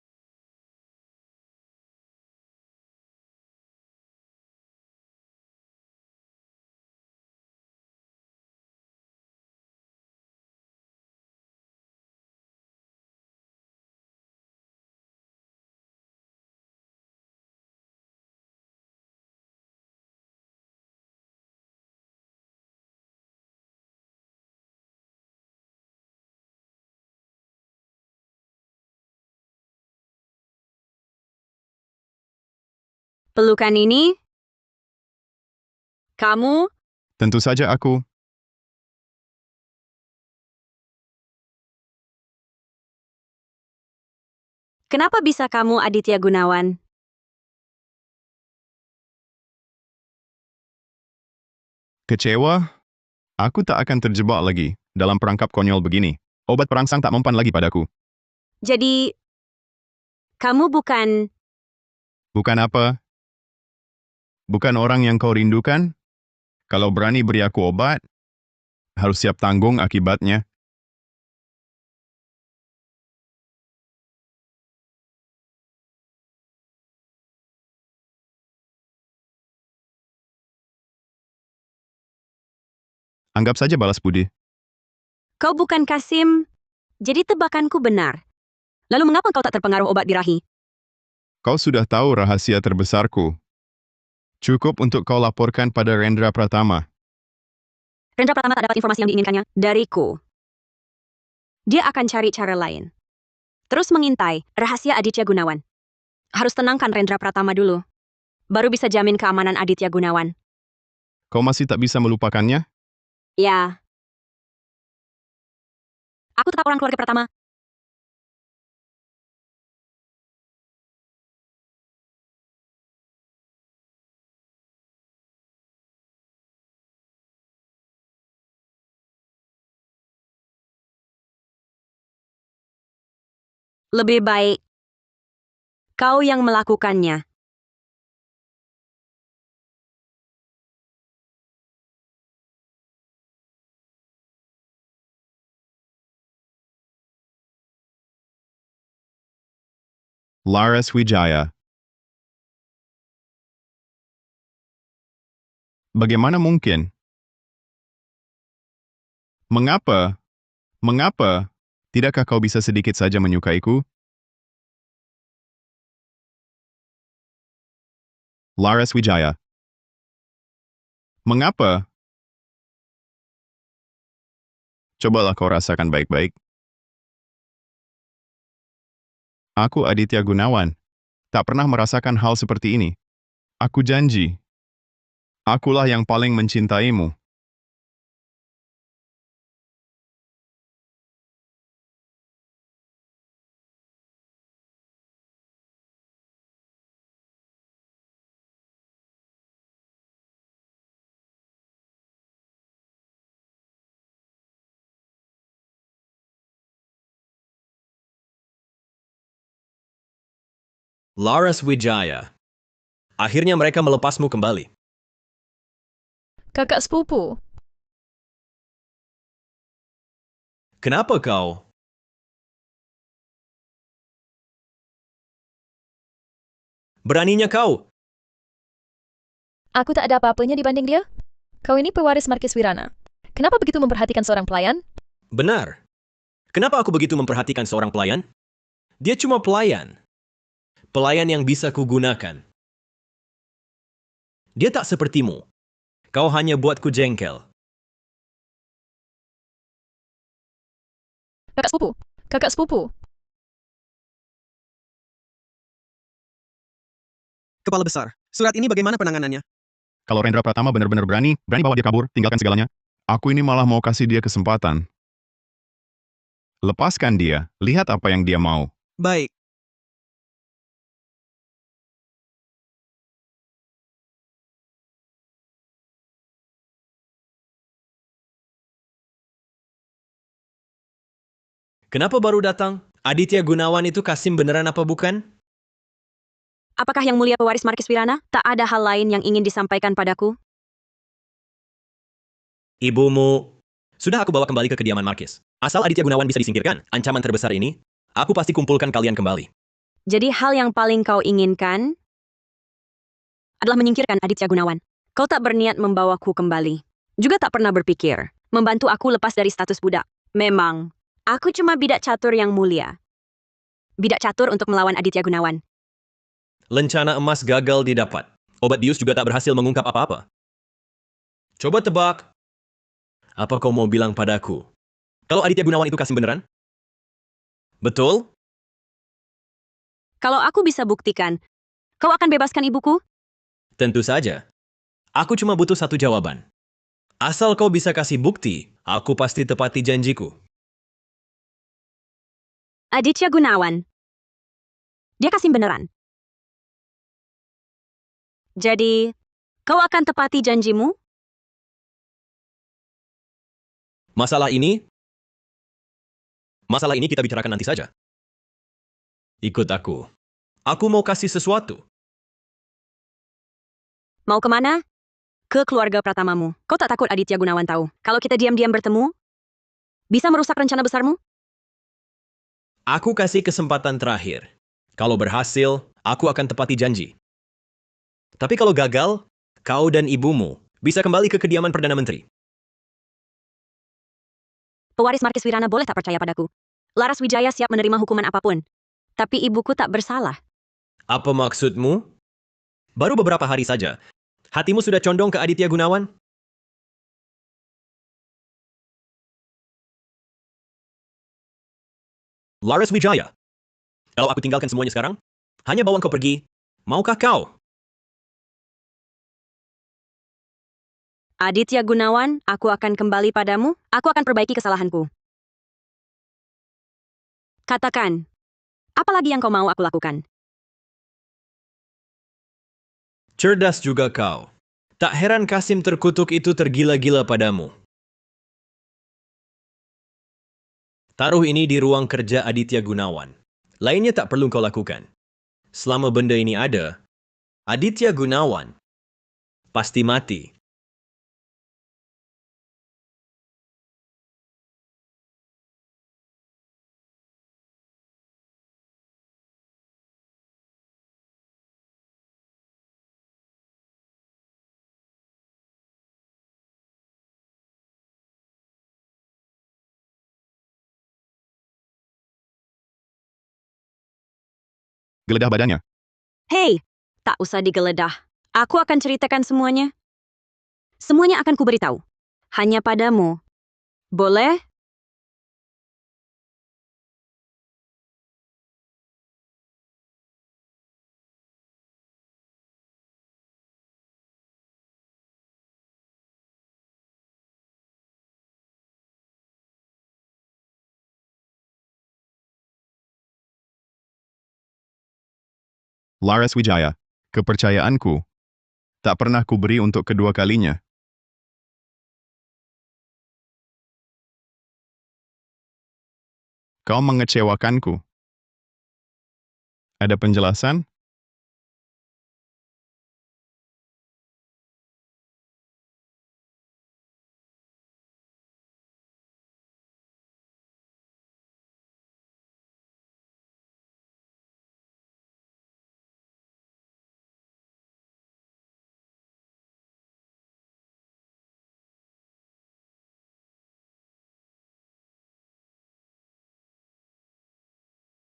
Pelukan ini, kamu, Tentu saja aku. kenapa bisa kamu Aditya Gunawan? Kecewa? Aku tak akan terjebak lagi dalam perangkap konyol begini. Obat perangsang tak mempan lagi padaku. Jadi, kamu bukan... Bukan apa? Bukan orang yang kau rindukan? Kalau berani beri aku obat, harus siap tanggung akibatnya. Anggap saja balas budi. Kau bukan Kasim, jadi tebakanku benar. Lalu mengapa kau tak terpengaruh obat birahi? Kau sudah tahu rahasia terbesarku. Cukup untuk kau laporkan pada Rendra Pratama. Rendra Pratama tak dapat informasi yang diinginkannya dariku. Dia akan cari cara lain. Terus mengintai rahasia Aditya Gunawan. Harus tenangkan Rendra Pratama dulu. Baru bisa jamin keamanan Aditya Gunawan. Kau masih tak bisa melupakannya? Ya. Aku tetap orang keluarga Pratama. Lebih baik kau yang melakukannya. Laras Wijaya. Bagaimana mungkin? Mengapa? Mengapa? Tidakkah kau bisa sedikit saja menyukaiku? Laras Wijaya. Mengapa? Cobalah kau rasakan baik-baik. Aku Aditya Gunawan. Tak pernah merasakan hal seperti ini. Aku janji. Akulah yang paling mencintaimu. Laras Wijaya. Akhirnya mereka melepasmu kembali. Kakak sepupu, Kenapa kau? Beraninya kau? aku tak ada apa-apanya dibanding dia. Kau ini pewaris Markis Wirana. Kenapa begitu memperhatikan seorang pelayan? Benar. Kenapa aku begitu memperhatikan seorang pelayan? Dia cuma pelayan. Pelayan yang bisa kugunakan. Dia tak sepertimu. Kau hanya buatku jengkel. Kakak sepupu, kakak sepupu. Kepala besar, surat ini bagaimana penanganannya? Kalau Rendra Pratama benar-benar berani bawa dia kabur, tinggalkan segalanya. Aku ini malah mau kasih dia kesempatan. Lepaskan dia, lihat apa yang dia mau. Baik, Kenapa baru datang? Aditya Gunawan itu Kasim beneran apa bukan? Apakah Yang Mulia Pewaris Markis Wirana tak ada hal lain yang ingin disampaikan padaku? Ibumu. Sudah aku bawa kembali ke kediaman Markis. Asal Aditya Gunawan bisa disingkirkan, ancaman terbesar ini, aku pasti kumpulkan kalian kembali. Jadi hal yang paling kau inginkan adalah menyingkirkan Aditya Gunawan. Kau tak berniat membawaku kembali. Juga tak pernah berpikir membantu aku lepas dari status budak. Memang, aku cuma bidak catur yang mulia. Bidak catur untuk melawan Aditya Gunawan. Lencana emas gagal didapat. Obat bius juga tak berhasil mengungkap apa-apa. Coba tebak. Apa kau mau bilang padaku? Kalau Aditya Gunawan itu Kasim beneran? Betul? Kalau aku bisa buktikan, kau akan bebaskan ibuku? Tentu saja. Aku cuma butuh satu jawaban. Asal kau bisa kasih bukti, aku pasti tepati janjiku. Aditya Gunawan. Dia Kasim beneran. Jadi, kau akan tepati janjimu? Masalah ini kita bicarakan nanti saja. Ikut aku. Aku mau kasih sesuatu. Mau kemana? Ke keluarga Pratamamu. Kau tak takut Aditya Gunawan tahu? Kalau kita diam-diam bertemu, bisa merusak rencana besarmu? Aku kasih kesempatan terakhir. Kalau berhasil, aku akan tepati janji. Tapi kalau gagal, kau dan ibumu bisa kembali ke kediaman Perdana Menteri. Pewaris Markis Wirana boleh tak percaya padaku. Laras Wijaya siap menerima hukuman apapun. Tapi ibuku tak bersalah. Apa maksudmu? Baru beberapa hari saja. Hatimu sudah condong ke Aditya Gunawan? Laras Wijaya. Kalau aku tinggalkan semuanya sekarang, hanya bawa kau pergi, maukah kau? Aditya Gunawan, aku akan kembali padamu. Aku akan perbaiki kesalahanku. Katakan, apa lagi yang kau mau aku lakukan? Cerdas juga kau. Tak heran Kasim terkutuk itu tergila-gila padamu. Taruh ini di ruang kerja Aditya Gunawan. Lainnya tak perlu kau lakukan. Selama benda ini ada, Aditya Gunawan pasti mati. Geledah badannya. Hei, tak usah digeledah. Aku akan ceritakan semuanya. Semuanya akan kuberitahu. Hanya padamu. Boleh? Laras Wijaya. Kepercayaanku. Tak pernah kuberi untuk kedua kalinya. Kau mengecewakanku. Ada penjelasan?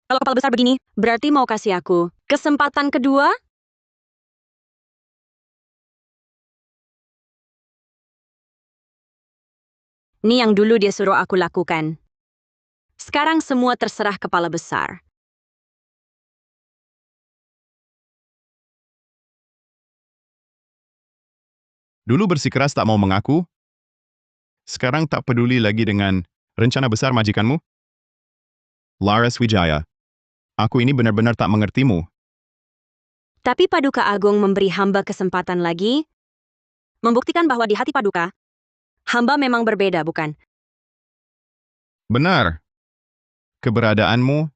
Kalau kepala besar begini, berarti mau kasih aku kesempatan kedua? Ini yang dulu dia suruh aku lakukan. Sekarang semua terserah kepala besar. Dulu bersikeras tak mau mengaku. Sekarang tak peduli lagi dengan rencana besar majikanmu? Laras Wijaya. Aku ini benar-benar tak mengertimu. Tapi Paduka Agung memberi hamba kesempatan lagi, membuktikan bahwa di hati Paduka, hamba memang berbeda, bukan? Benar. Keberadaanmu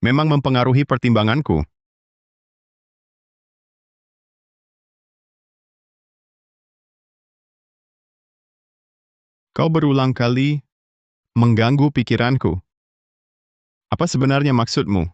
memang mempengaruhi pertimbanganku. Kau berulang kali mengganggu pikiranku. Apa sebenarnya maksudmu?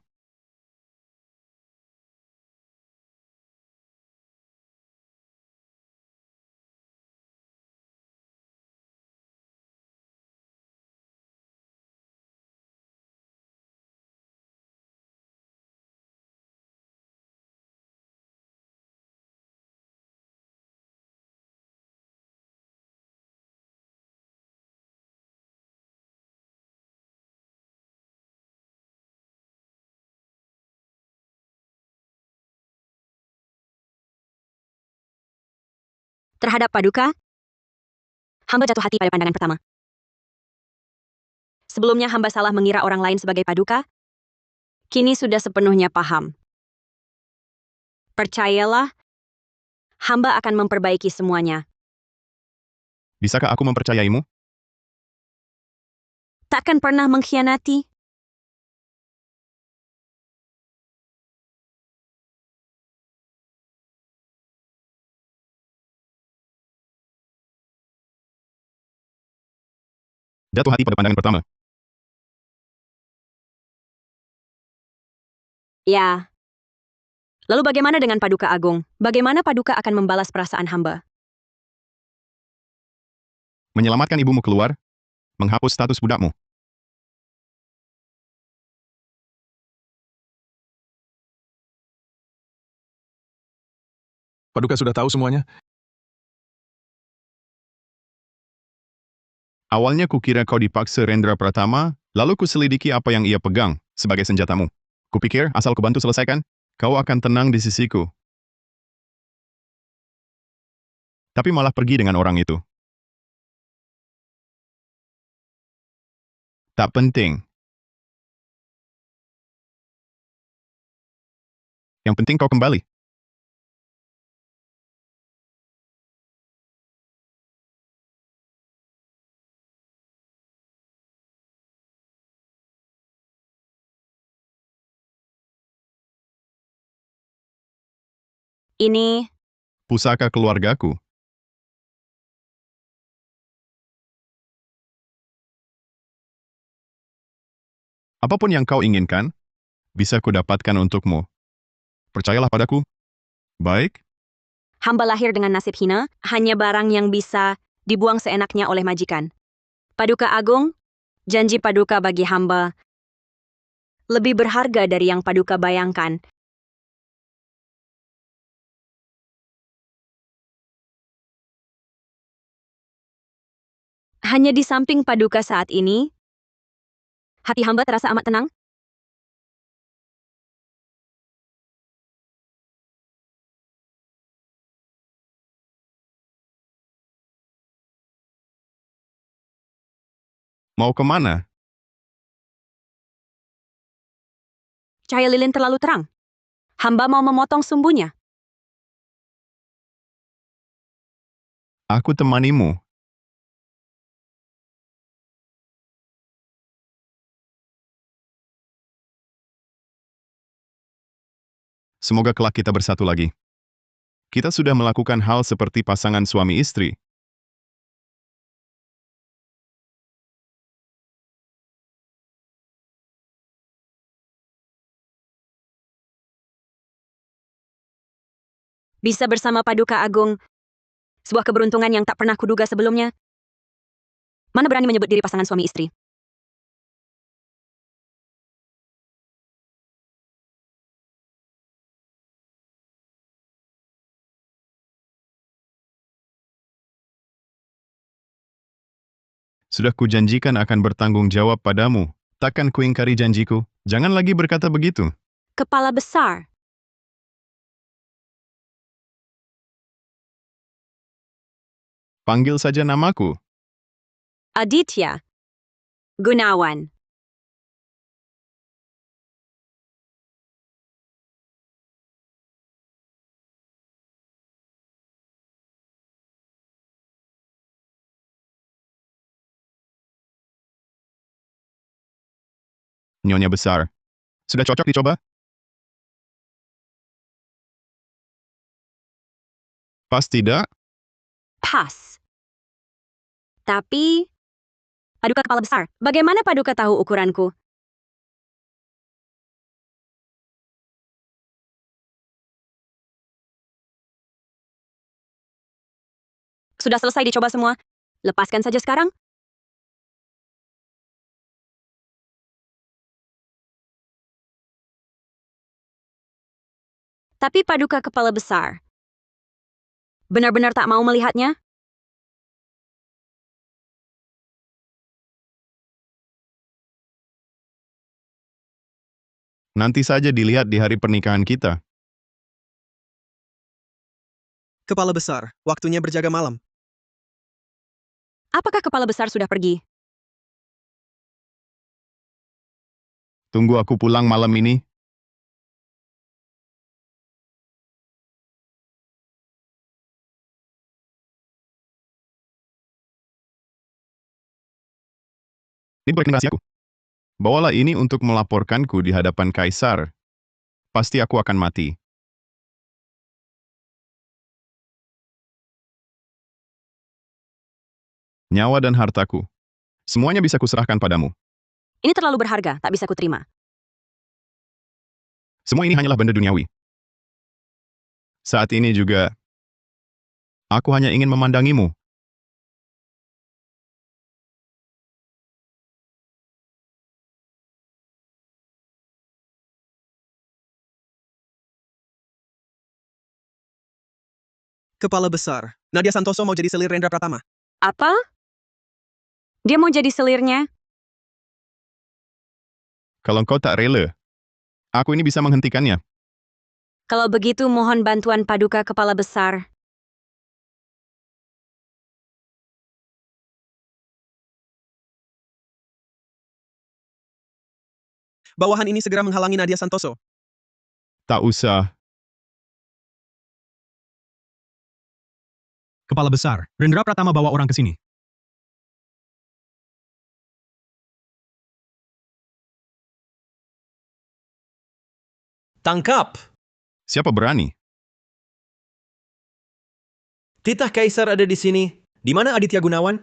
Terhadap Paduka, hamba jatuh hati pada pandangan pertama. Sebelumnya hamba salah mengira orang lain sebagai Paduka, kini sudah sepenuhnya paham. Percayalah, hamba akan memperbaiki semuanya. Bisakah aku mempercayaimu? Takkan pernah mengkhianati. Jatuh hati pada pandangan pertama. Ya. Lalu bagaimana dengan Paduka Agung? Bagaimana Paduka akan membalas perasaan hamba? Menyelamatkan ibumu keluar, menghapus status budakmu. Paduka sudah tahu semuanya. Awalnya kukira kau dipaksa Rendra Pratama, lalu kuselidiki apa yang ia pegang sebagai senjatamu. Kupikir asal kubantu selesaikan, kau akan tenang di sisiku. Tapi malah pergi dengan orang itu. Tak penting. Yang penting kau kembali. Ini Pusaka keluargaku. Apapun yang kau inginkan, bisa kudapatkan untukmu. Percayalah padaku. Baik? hamba lahir dengan nasib hina, hanya barang yang bisa dibuang seenaknya oleh majikan. Paduka Agung, janji Paduka bagi hamba lebih berharga dari yang Paduka bayangkan. Hanya di samping Paduka saat ini, hati hamba terasa amat tenang. Mau kemana? Cahaya lilin terlalu terang. Hamba mau memotong sumbunya. Aku temanimu. Semoga kelak kita bersatu lagi. Kita sudah melakukan hal seperti pasangan suami istri. Bisa bersama Paduka Agung, sebuah keberuntungan yang tak pernah kuduga sebelumnya. Mana berani menyebut diri pasangan suami istri? Sudah kujanjikan akan bertanggung jawab padamu. Takkan kuingkari janjiku. Jangan lagi berkata begitu. Kepala besar. Panggil saja namaku. Aditya Gunawan. Nyonya besar. Sudah cocok dicoba? Pas tidak? Pas. Tapi, Paduka Kepala Besar, bagaimana Paduka tahu ukuranku? Sudah selesai dicoba semua. Lepaskan saja sekarang. Tapi Paduka Kepala Besar, benar-benar tak mau melihatnya? Nanti saja dilihat di hari pernikahan kita. Kepala besar, waktunya berjaga malam. Apakah Kepala Besar sudah pergi? Tunggu aku pulang malam ini. Ini rekening rahasiaku. Bawalah ini untuk melaporkanku di hadapan Kaisar. Pasti aku akan mati. Nyawa dan hartaku. Semuanya bisa kuserahkan padamu. Ini terlalu berharga, tak bisa kuterima. Semua ini hanyalah benda duniawi. Saat ini juga, aku hanya ingin memandangimu. Kepala besar, Nadia Santoso mau jadi selir Rendra Pratama. Apa? Dia mau jadi selirnya? Kalau kau tak rela, aku ini bisa menghentikannya. Kalau begitu mohon bantuan Paduka Kepala Besar. Bawahan ini segera menghalangi Nadia Santoso. Tak usah. Kepala besar, Rendra Pratama bawa orang ke sini. Tangkap! Siapa berani? Titah Kaisar ada di sini. Di mana Aditya Gunawan?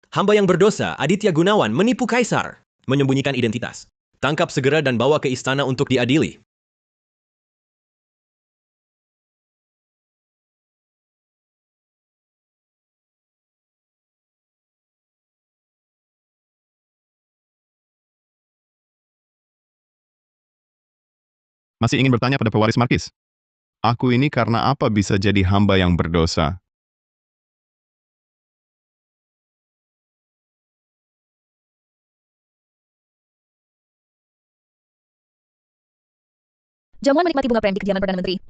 Hamba yang berdosa, Aditya Gunawan, menipu Kaisar, menyembunyikan identitas. Tangkap segera dan bawa ke istana untuk diadili. Masih ingin bertanya pada pewaris Markis? Aku ini karena apa bisa jadi hamba yang berdosa? Jamuan menikmati bunga prem di kediaman Perdana Menteri.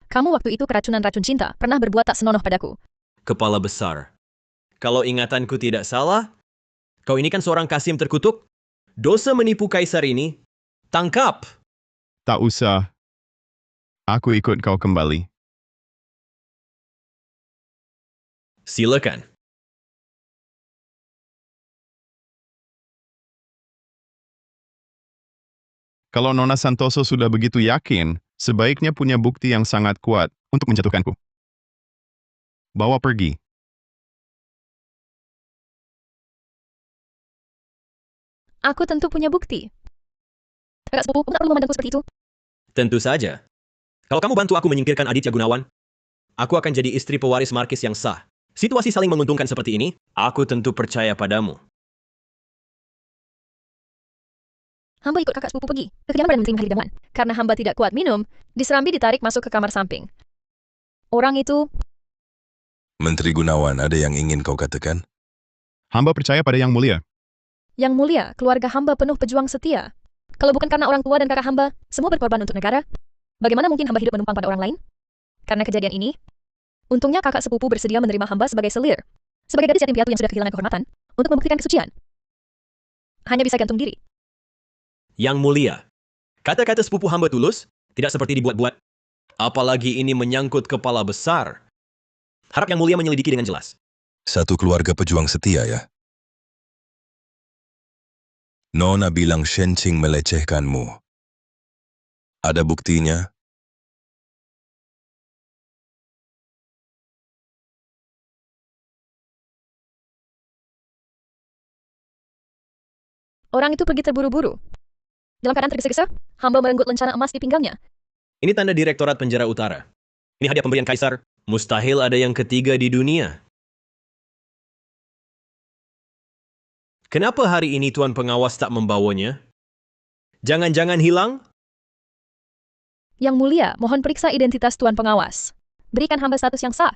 Kamu waktu itu keracunan racun cinta, pernah berbuat tak senonoh padaku. Kepala besar. Kalau ingatanku tidak salah, kau ini kan seorang Kasim terkutuk. Dosa menipu Kaisar ini, tangkap! Tak usah. Aku ikut kau kembali. Silakan. Kalau Nona Santoso sudah begitu yakin, sebaiknya punya bukti yang sangat kuat untuk menjatuhkanku. Bawa pergi. Aku tentu punya bukti. Kakak sepupu, tak perlu memandangku seperti itu. Tentu saja. Kalau kamu bantu aku menyingkirkan Aditya Gunawan, aku akan jadi istri pewaris Markis yang sah. Situasi saling menguntungkan seperti ini, aku tentu percaya padamu. Hamba ikut kakak sepupu pergi ke kediaman Perdana Menteri Mahalidaman. Karena hamba tidak kuat minum, diserambi ditarik masuk ke kamar samping. Orang itu... Menteri Gunawan, ada yang ingin kau katakan? Hamba percaya pada Yang Mulia. Yang mulia, keluarga hamba penuh pejuang setia. Kalau bukan karena orang tua dan kakak hamba, semua berkorban untuk negara, bagaimana mungkin hamba hidup menumpang pada orang lain? Karena kejadian ini, untungnya kakak sepupu bersedia menerima hamba sebagai selir. Sebagai gadis yatim piatu yang sudah kehilangan kehormatan, untuk membuktikan kesucian, hanya bisa gantung diri. Yang mulia, kata-kata sepupu hamba tulus, tidak seperti dibuat-buat. Apalagi ini menyangkut kepala besar. Harap yang mulia menyelidiki dengan jelas. Satu keluarga pejuang setia ya. Nona bilang Shenqing melecehkanmu. Ada buktinya? Orang itu pergi terburu-buru. Dalam keadaan tergesa-gesa, hamba merenggut lencana emas di pinggangnya. Ini tanda Direktorat Penjara Utara. Ini hadiah pemberian Kaisar. Mustahil ada yang ketiga di dunia. Kenapa hari ini Tuan Pengawas tak membawanya? Jangan-jangan hilang? Yang mulia, mohon periksa identitas Tuan Pengawas. Berikan hamba status yang sah.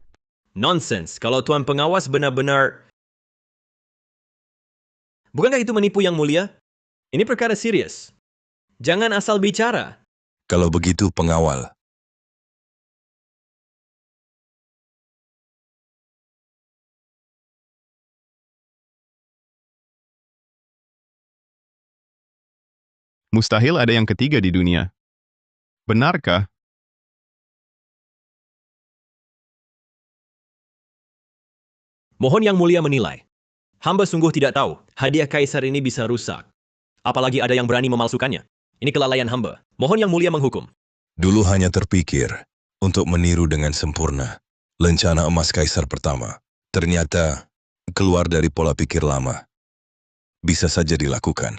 Nonsens, kalau Tuan Pengawas benar-benar... Bukankah itu menipu yang mulia? Ini perkara serius. Jangan asal bicara. Kalau begitu pengawal. Mustahil ada yang ketiga di dunia. Benarkah? Mohon yang mulia menilai. Hamba sungguh tidak tahu hadiah Kaisar ini bisa rusak. Apalagi ada yang berani memalsukannya. Ini kelalaian hamba. Mohon yang mulia menghukum. Dulu hanya terpikir untuk meniru dengan sempurna lencana emas Kaisar pertama. Ternyata keluar dari pola pikir lama. Bisa saja dilakukan.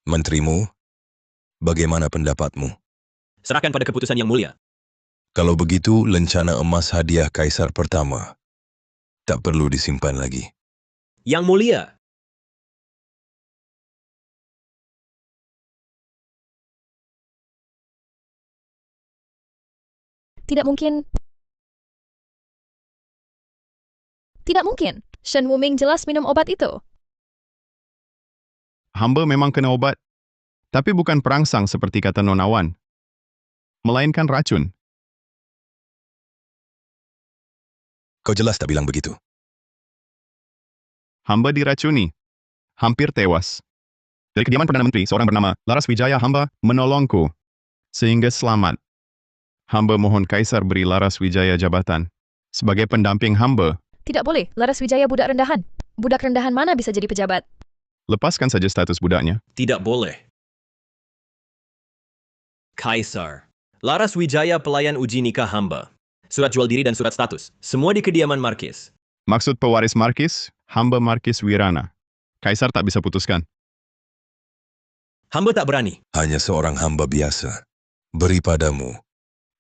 Menterimu, bagaimana pendapatmu? Serahkan pada keputusan yang mulia. Kalau begitu, lencana emas hadiah Kaisar pertama tak perlu disimpan lagi. Yang mulia. Tidak mungkin. Tidak mungkin. Shen Wuming jelas minum obat itu. Hamba memang kena obat, tapi bukan perangsang seperti kata Nona Wan, melainkan racun. Kau jelas tak bilang begitu. Hamba diracuni, hampir tewas. Dari kediaman Perdana Menteri, seorang bernama Laras Wijaya hamba menolongku, sehingga selamat. Hamba mohon Kaisar beri Laras Wijaya jabatan sebagai pendamping hamba. Tidak boleh, Laras Wijaya budak rendahan. Budak rendahan mana bisa jadi pejabat? Lepaskan saja status budaknya. Tidak boleh. Kaisar. Laras Wijaya pelayan uji nikah hamba. Surat jual diri dan surat status. Semua di kediaman Markis. Maksud pewaris Markis, hamba Markis Wirana. Kaisar tak bisa putuskan. Hamba tak berani. Hanya seorang hamba biasa. Beri padamu.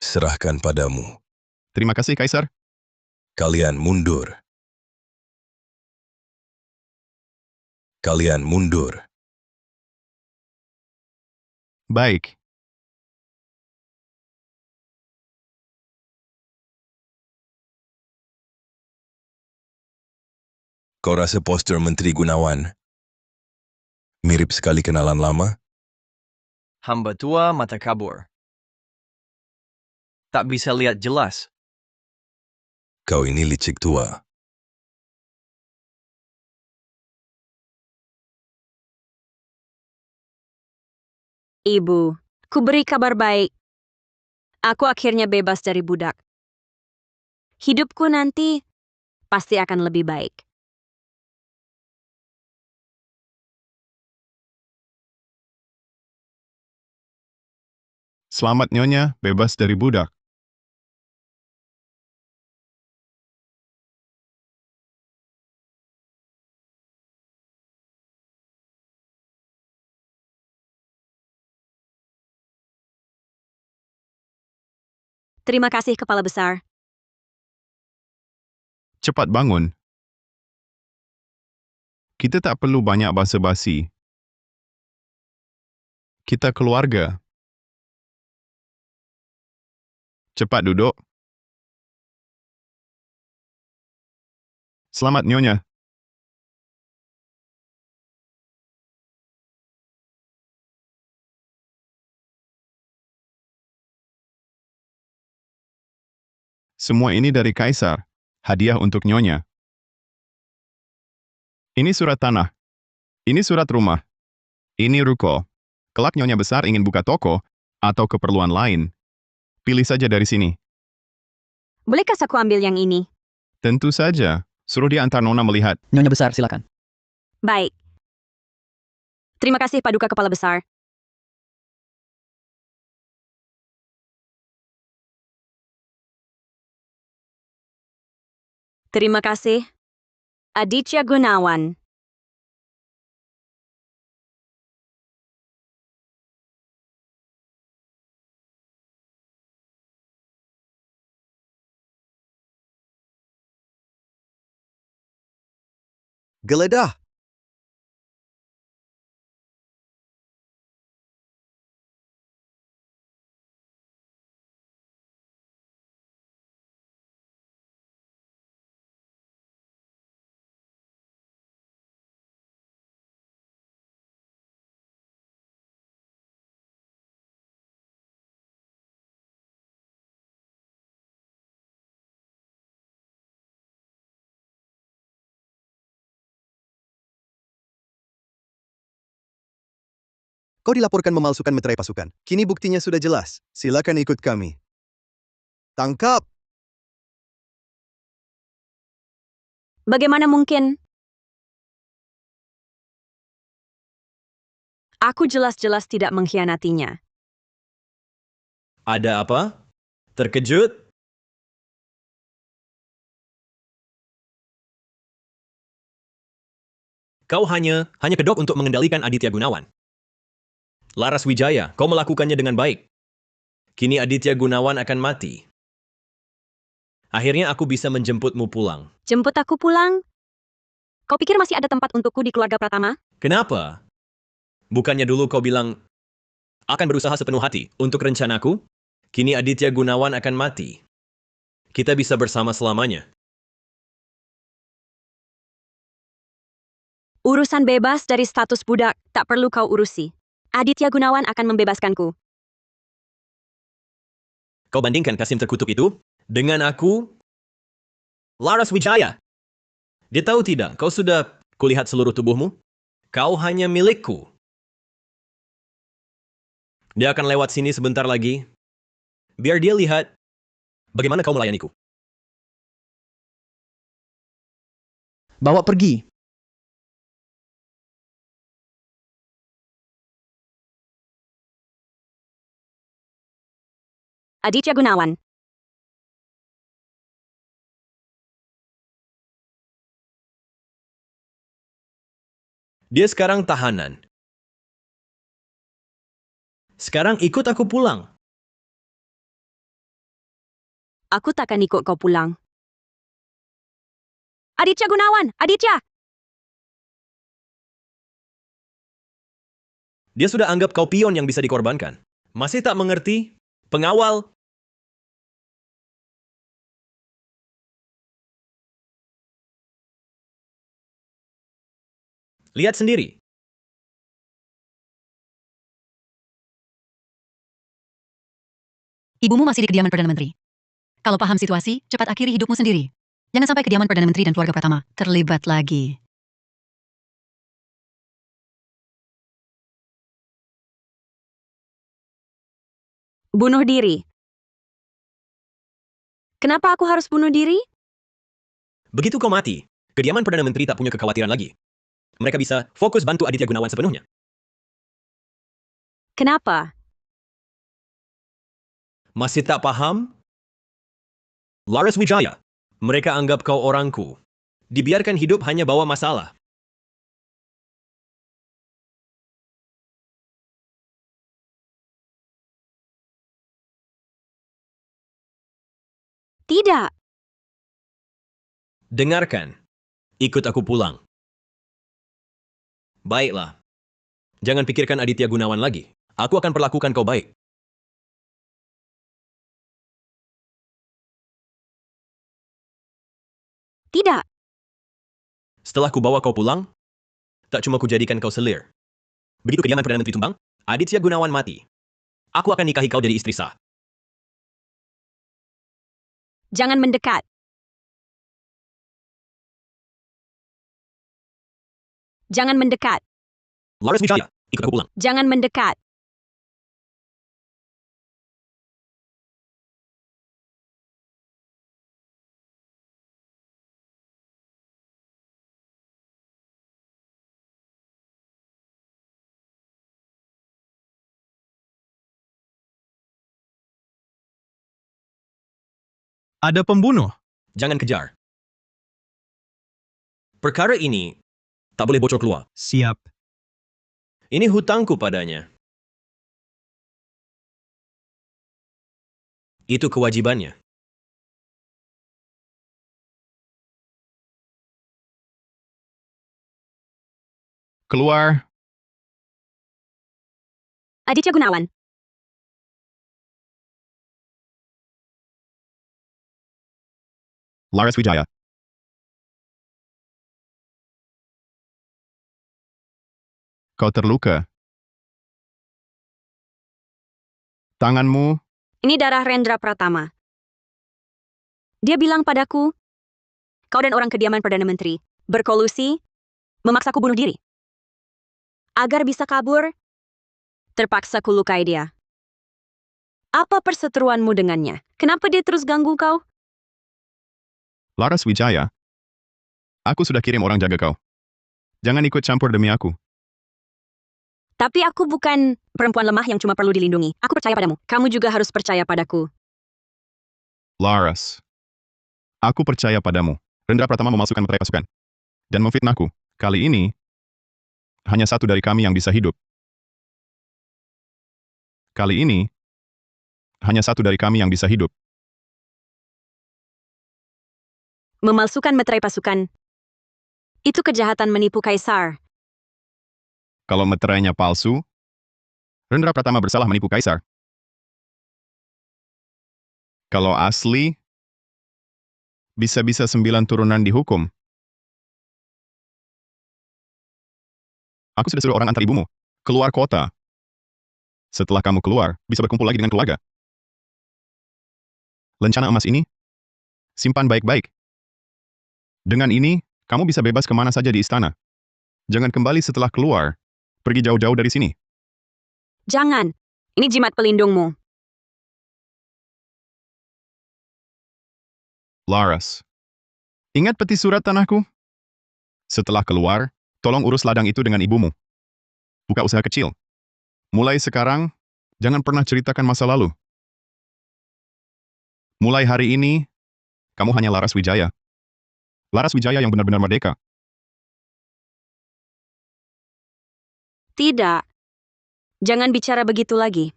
Serahkan padamu. Terima kasih, Kaisar. Kalian mundur. Kalian mundur. Baik. Kau rasa poster Menteri Gunawan mirip sekali kenalan lama? Hamba tua mata kabur. Tak bisa lihat jelas. Kau ini licik tua. Ibu, ku beri kabar baik. Aku akhirnya bebas dari budak. Hidupku nanti pasti akan lebih baik. Selamat Nyonya, bebas dari budak. Terima kasih, Kepala Besar. Cepat bangun. Kita tak perlu banyak basa-basi. Kita keluarga. Cepat duduk. Selamat Nyonya. Semua ini dari Kaisar. Hadiah untuk Nyonya. Ini surat tanah. Ini surat rumah. Ini ruko. Kelak nyonya besar ingin buka toko atau keperluan lain. Pilih saja dari sini. Bolehkah aku ambil yang ini? Tentu saja. Suruh dia antar Nona melihat. Nyonya besar, silakan. Baik. Terima kasih Paduka Kepala Besar. Terima kasih. Aditya Gunawan. Geledah. Kau dilaporkan memalsukan meterai pasukan. Kini buktinya sudah jelas. Silakan ikut kami. Tangkap! Bagaimana mungkin? Aku jelas-jelas tidak mengkhianatinya. Ada apa? Terkejut? Kau hanya kedok untuk mengendalikan Aditya Gunawan. Laras Wijaya, kau melakukannya dengan baik. Kini Aditya Gunawan akan mati. Akhirnya aku bisa menjemputmu pulang. Jemput aku pulang? Kau pikir masih ada tempat untukku di keluarga Pratama? Kenapa? Bukannya dulu kau bilang akan berusaha sepenuh hati untuk rencanaku? Kini Aditya Gunawan akan mati. Kita bisa bersama selamanya. Urusan bebas dari status budak tak perlu kau urusi. Aditya Gunawan akan membebaskanku. Kau bandingkan Kasim terkutuk itu dengan aku, Laras Wijaya. Dia tahu tidak, kau sudah kulihat seluruh tubuhmu? Kau hanya milikku. Dia akan lewat sini sebentar lagi. Biar dia lihat bagaimana kau melayaniku. Bawa pergi. Aditya Gunawan. Dia sekarang tahanan. Sekarang ikut aku pulang. Aku takkan ikut kau pulang. Aditya Gunawan! Aditya! Dia sudah anggap kau pion yang bisa dikorbankan. Masih tak mengerti? Pengawal? Lihat sendiri. Ibumu masih di kediaman Perdana Menteri. Kalau paham situasi, cepat akhiri hidupmu sendiri. Jangan sampai kediaman Perdana Menteri dan keluarga Pratama terlibat lagi. Bunuh diri. Kenapa aku harus bunuh diri? Begitu kau mati, kediaman Perdana Menteri tak punya kekhawatiran lagi. Mereka bisa fokus bantu Aditya Gunawan sepenuhnya. Kenapa? Masih tak paham? Laras Wijaya, mereka anggap kau orangku. Dibiarkan hidup hanya bawa masalah. Tidak. Dengarkan. Ikut aku pulang. Baiklah. Jangan pikirkan Aditya Gunawan lagi. Aku akan perlakukan kau baik. Tidak. Setelah ku bawa kau pulang, tak cuma ku jadikan kau selir. Begitu kediaman Perdana Menteri tumbang, Aditya Gunawan mati. Aku akan nikahi kau jadi istri sah. Jangan mendekat. Jangan mendekat. Laras Wijaya, ikut aku pulang. Jangan mendekat. Ada pembunuh. Jangan kejar. Perkara ini tak boleh bocor keluar. Siap. Ini hutangku padanya. Itu kewajibannya. Keluar. Aditya Gunawan. Laras Wijaya. Kau terluka. Tanganmu. Ini darah Rendra Pratama. Dia bilang padaku, kau dan orang kediaman Perdana Menteri berkolusi, memaksaku bunuh diri. Agar bisa kabur, terpaksa kulukai dia. Apa perseteruanmu dengannya? Kenapa dia terus ganggu kau? Laras Wijaya. Aku sudah kirim orang jaga kau. Jangan ikut campur demi aku. Tapi aku bukan perempuan lemah yang cuma perlu dilindungi. Aku percaya padamu. Kamu juga harus percaya padaku. Laras. Aku percaya padamu. Rendra Pratama memalsukan materai pasukan. Dan memfitnahku. Kali ini, hanya satu dari kami yang bisa hidup. Kali ini, hanya satu dari kami yang bisa hidup. Memalsukan materai pasukan. Itu kejahatan menipu kaisar. Kalau meterainya palsu, Rendra Pratama bersalah menipu kaisar. Kalau asli, bisa-bisa 9 turunan dihukum. Aku sudah suruh orang antar ibumu keluar kota. Setelah kamu keluar, bisa berkumpul lagi dengan keluarga. Lencana emas ini, simpan baik-baik. Dengan ini, kamu bisa bebas kemana saja di istana. Jangan kembali setelah keluar. Pergi jauh-jauh dari sini. Jangan. Ini jimat pelindungmu. Laras. Ingat peti surat tanahku? Setelah keluar, tolong urus ladang itu dengan ibumu. Buka usaha kecil. Mulai sekarang, jangan pernah ceritakan masa lalu. Mulai hari ini, kamu hanya Laras Wijaya. Laras Wijaya yang benar-benar merdeka. Tidak. Jangan bicara begitu lagi.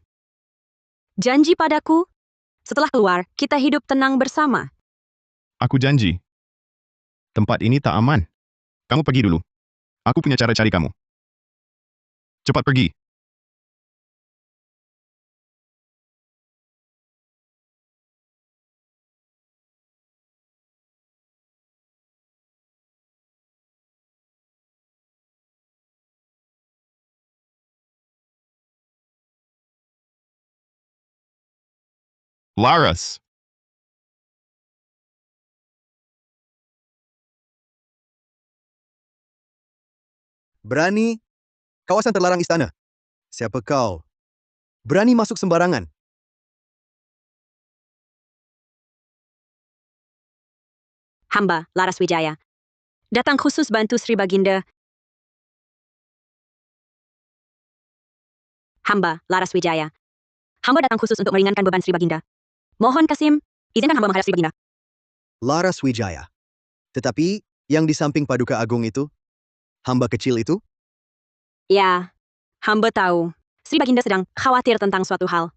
Janji padaku, setelah keluar, kita hidup tenang bersama. Aku janji. Tempat ini tak aman. Kamu pergi dulu. Aku punya cara cari kamu. Cepat pergi. Laras. Berani? Kawasan terlarang istana. Siapa kau? Berani masuk sembarangan. Hamba, Laras Wijaya. Datang khusus bantu Sri Baginda. Hamba, Laras Wijaya. Hamba datang khusus untuk meringankan beban Sri Baginda. Mohon Kasim, izinkan hamba menghadap Sri Baginda. Laras Wijaya. Tetapi, yang di samping Paduka Agung itu? Hamba kecil itu? Ya, hamba tahu. Sri Baginda sedang khawatir tentang suatu hal.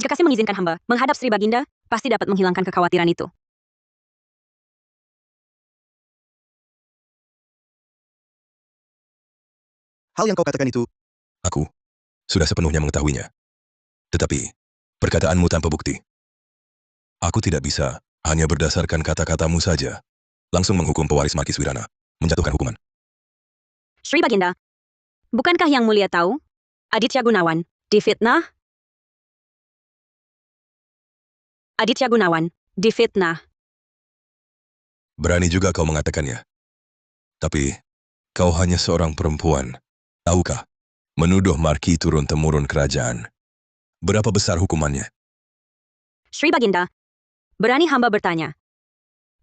Jika Kasim mengizinkan hamba menghadap Sri Baginda, pasti dapat menghilangkan kekhawatiran itu. Hal yang kau katakan itu, Aku sudah sepenuhnya mengetahuinya. Tetapi, perkataanmu tanpa bukti. Aku tidak bisa hanya berdasarkan kata-katamu saja langsung menghukum pewaris Markis Wirana, menjatuhkan hukuman. Sri Baginda, bukankah yang mulia tahu? Aditya Gunawan difitnah? Aditya Gunawan difitnah. Berani juga kau mengatakannya. Tapi, Kau hanya seorang perempuan. Tahukah? Menuduh marki turun-temurun kerajaan. Berapa besar hukumannya? Sri Baginda, berani hamba bertanya.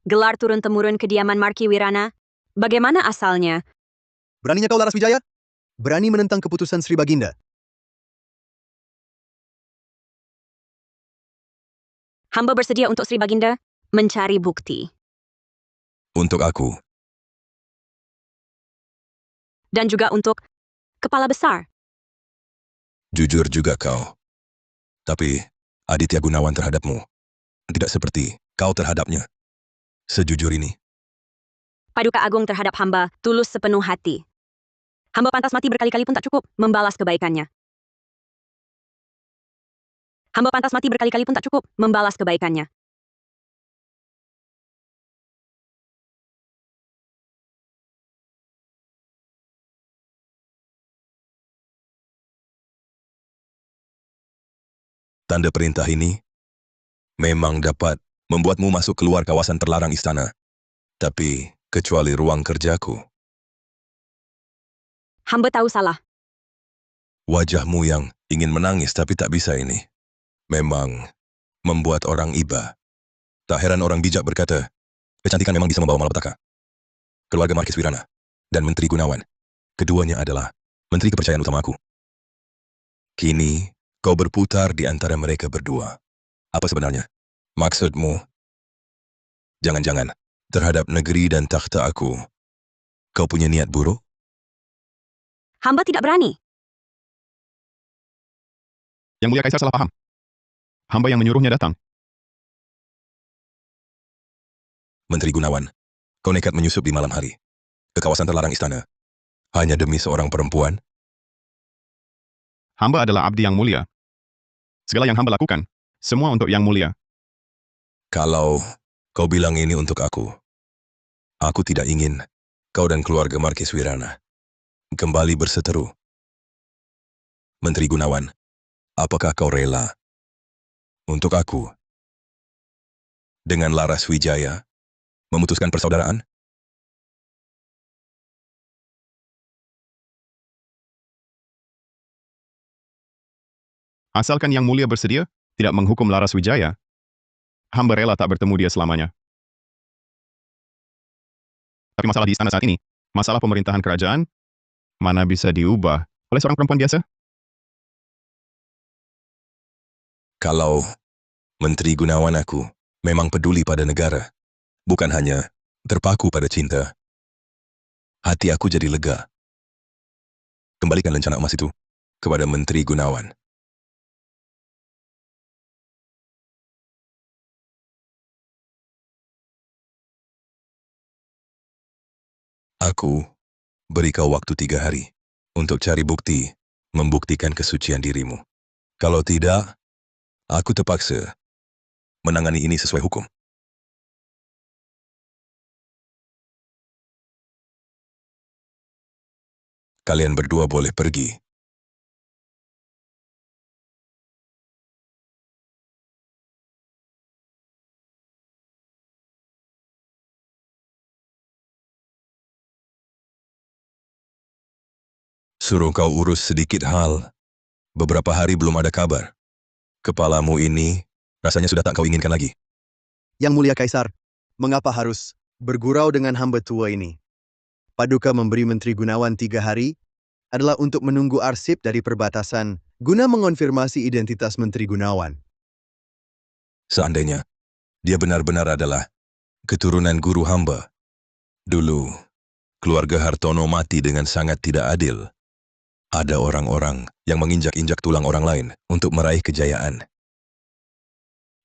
Gelar turun-temurun kediaman Marki Wirana, bagaimana asalnya? Beraninya kau Laras Wijaya? Berani menentang keputusan Sri Baginda? Hamba bersedia untuk Sri Baginda mencari bukti. Untuk aku, Dan juga untuk kepala besar. jujur juga kau. Tapi, Aditya Gunawan terhadapmu tidak seperti kau terhadapnya. Sejujur ini, Paduka Agung terhadap hamba tulus sepenuh hati. Hamba pantas mati berkali-kali pun tak cukup membalas kebaikannya. Hamba pantas mati berkali-kali pun tak cukup membalas kebaikannya. tanda perintah ini memang dapat membuatmu masuk keluar kawasan terlarang istana. Tapi, kecuali ruang kerjaku, Hamba tahu salah. wajahmu yang ingin menangis tapi tak bisa ini memang membuat orang iba. Tak heran orang bijak berkata, kecantikan memang bisa membawa malapetaka. Keluarga Markis Wirana dan Menteri Gunawan, keduanya adalah menteri kepercayaan utamaku. Kini, kau berputar di antara mereka berdua. Apa sebenarnya maksudmu? Jangan-jangan, terhadap negeri dan takhta aku, kau punya niat buruk? Hamba tidak berani. Yang Mulia Kaisar salah paham. Hamba yang menyuruhnya datang. Menteri Gunawan, kau nekat menyusup di malam hari ke kawasan terlarang istana hanya demi seorang perempuan? Hamba adalah abdi yang mulia. Segala yang hamba lakukan, semua untuk yang mulia. Kalau kau bilang ini untuk aku tidak ingin kau dan keluarga Markis Wirana kembali berseteru. Menteri Gunawan, apakah kau rela untuk aku dengan Laras Wijaya memutuskan persaudaraan? Asalkan yang mulia bersedia, tidak menghukum Laras Wijaya, hamba rela tak bertemu dia selamanya. Tapi masalah di istana saat ini, masalah pemerintahan kerajaan, mana bisa diubah oleh seorang perempuan biasa? Kalau Menteri Gunawan aku memang peduli pada negara, bukan hanya terpaku pada cinta, hati aku jadi lega. Kembalikan lencana emas itu kepada Menteri Gunawan. Aku beri kau waktu 3 hari untuk cari bukti, membuktikan kesucian dirimu. Kalau tidak, aku terpaksa menangani ini sesuai hukum. Kalian berdua boleh pergi. Suruh kau urus sedikit hal. Beberapa hari belum ada kabar. Kepalamu ini rasanya sudah tak kau inginkan lagi. Yang Mulia Kaisar, mengapa harus bergurau dengan hamba tua ini? Paduka memberi Menteri Gunawan 3 hari adalah untuk menunggu arsip dari perbatasan guna mengonfirmasi identitas Menteri Gunawan. Seandainya dia benar-benar adalah keturunan guru hamba. Dulu, keluarga Hartono mati dengan sangat tidak adil. Ada orang-orang yang menginjak-injak tulang orang lain untuk meraih kejayaan.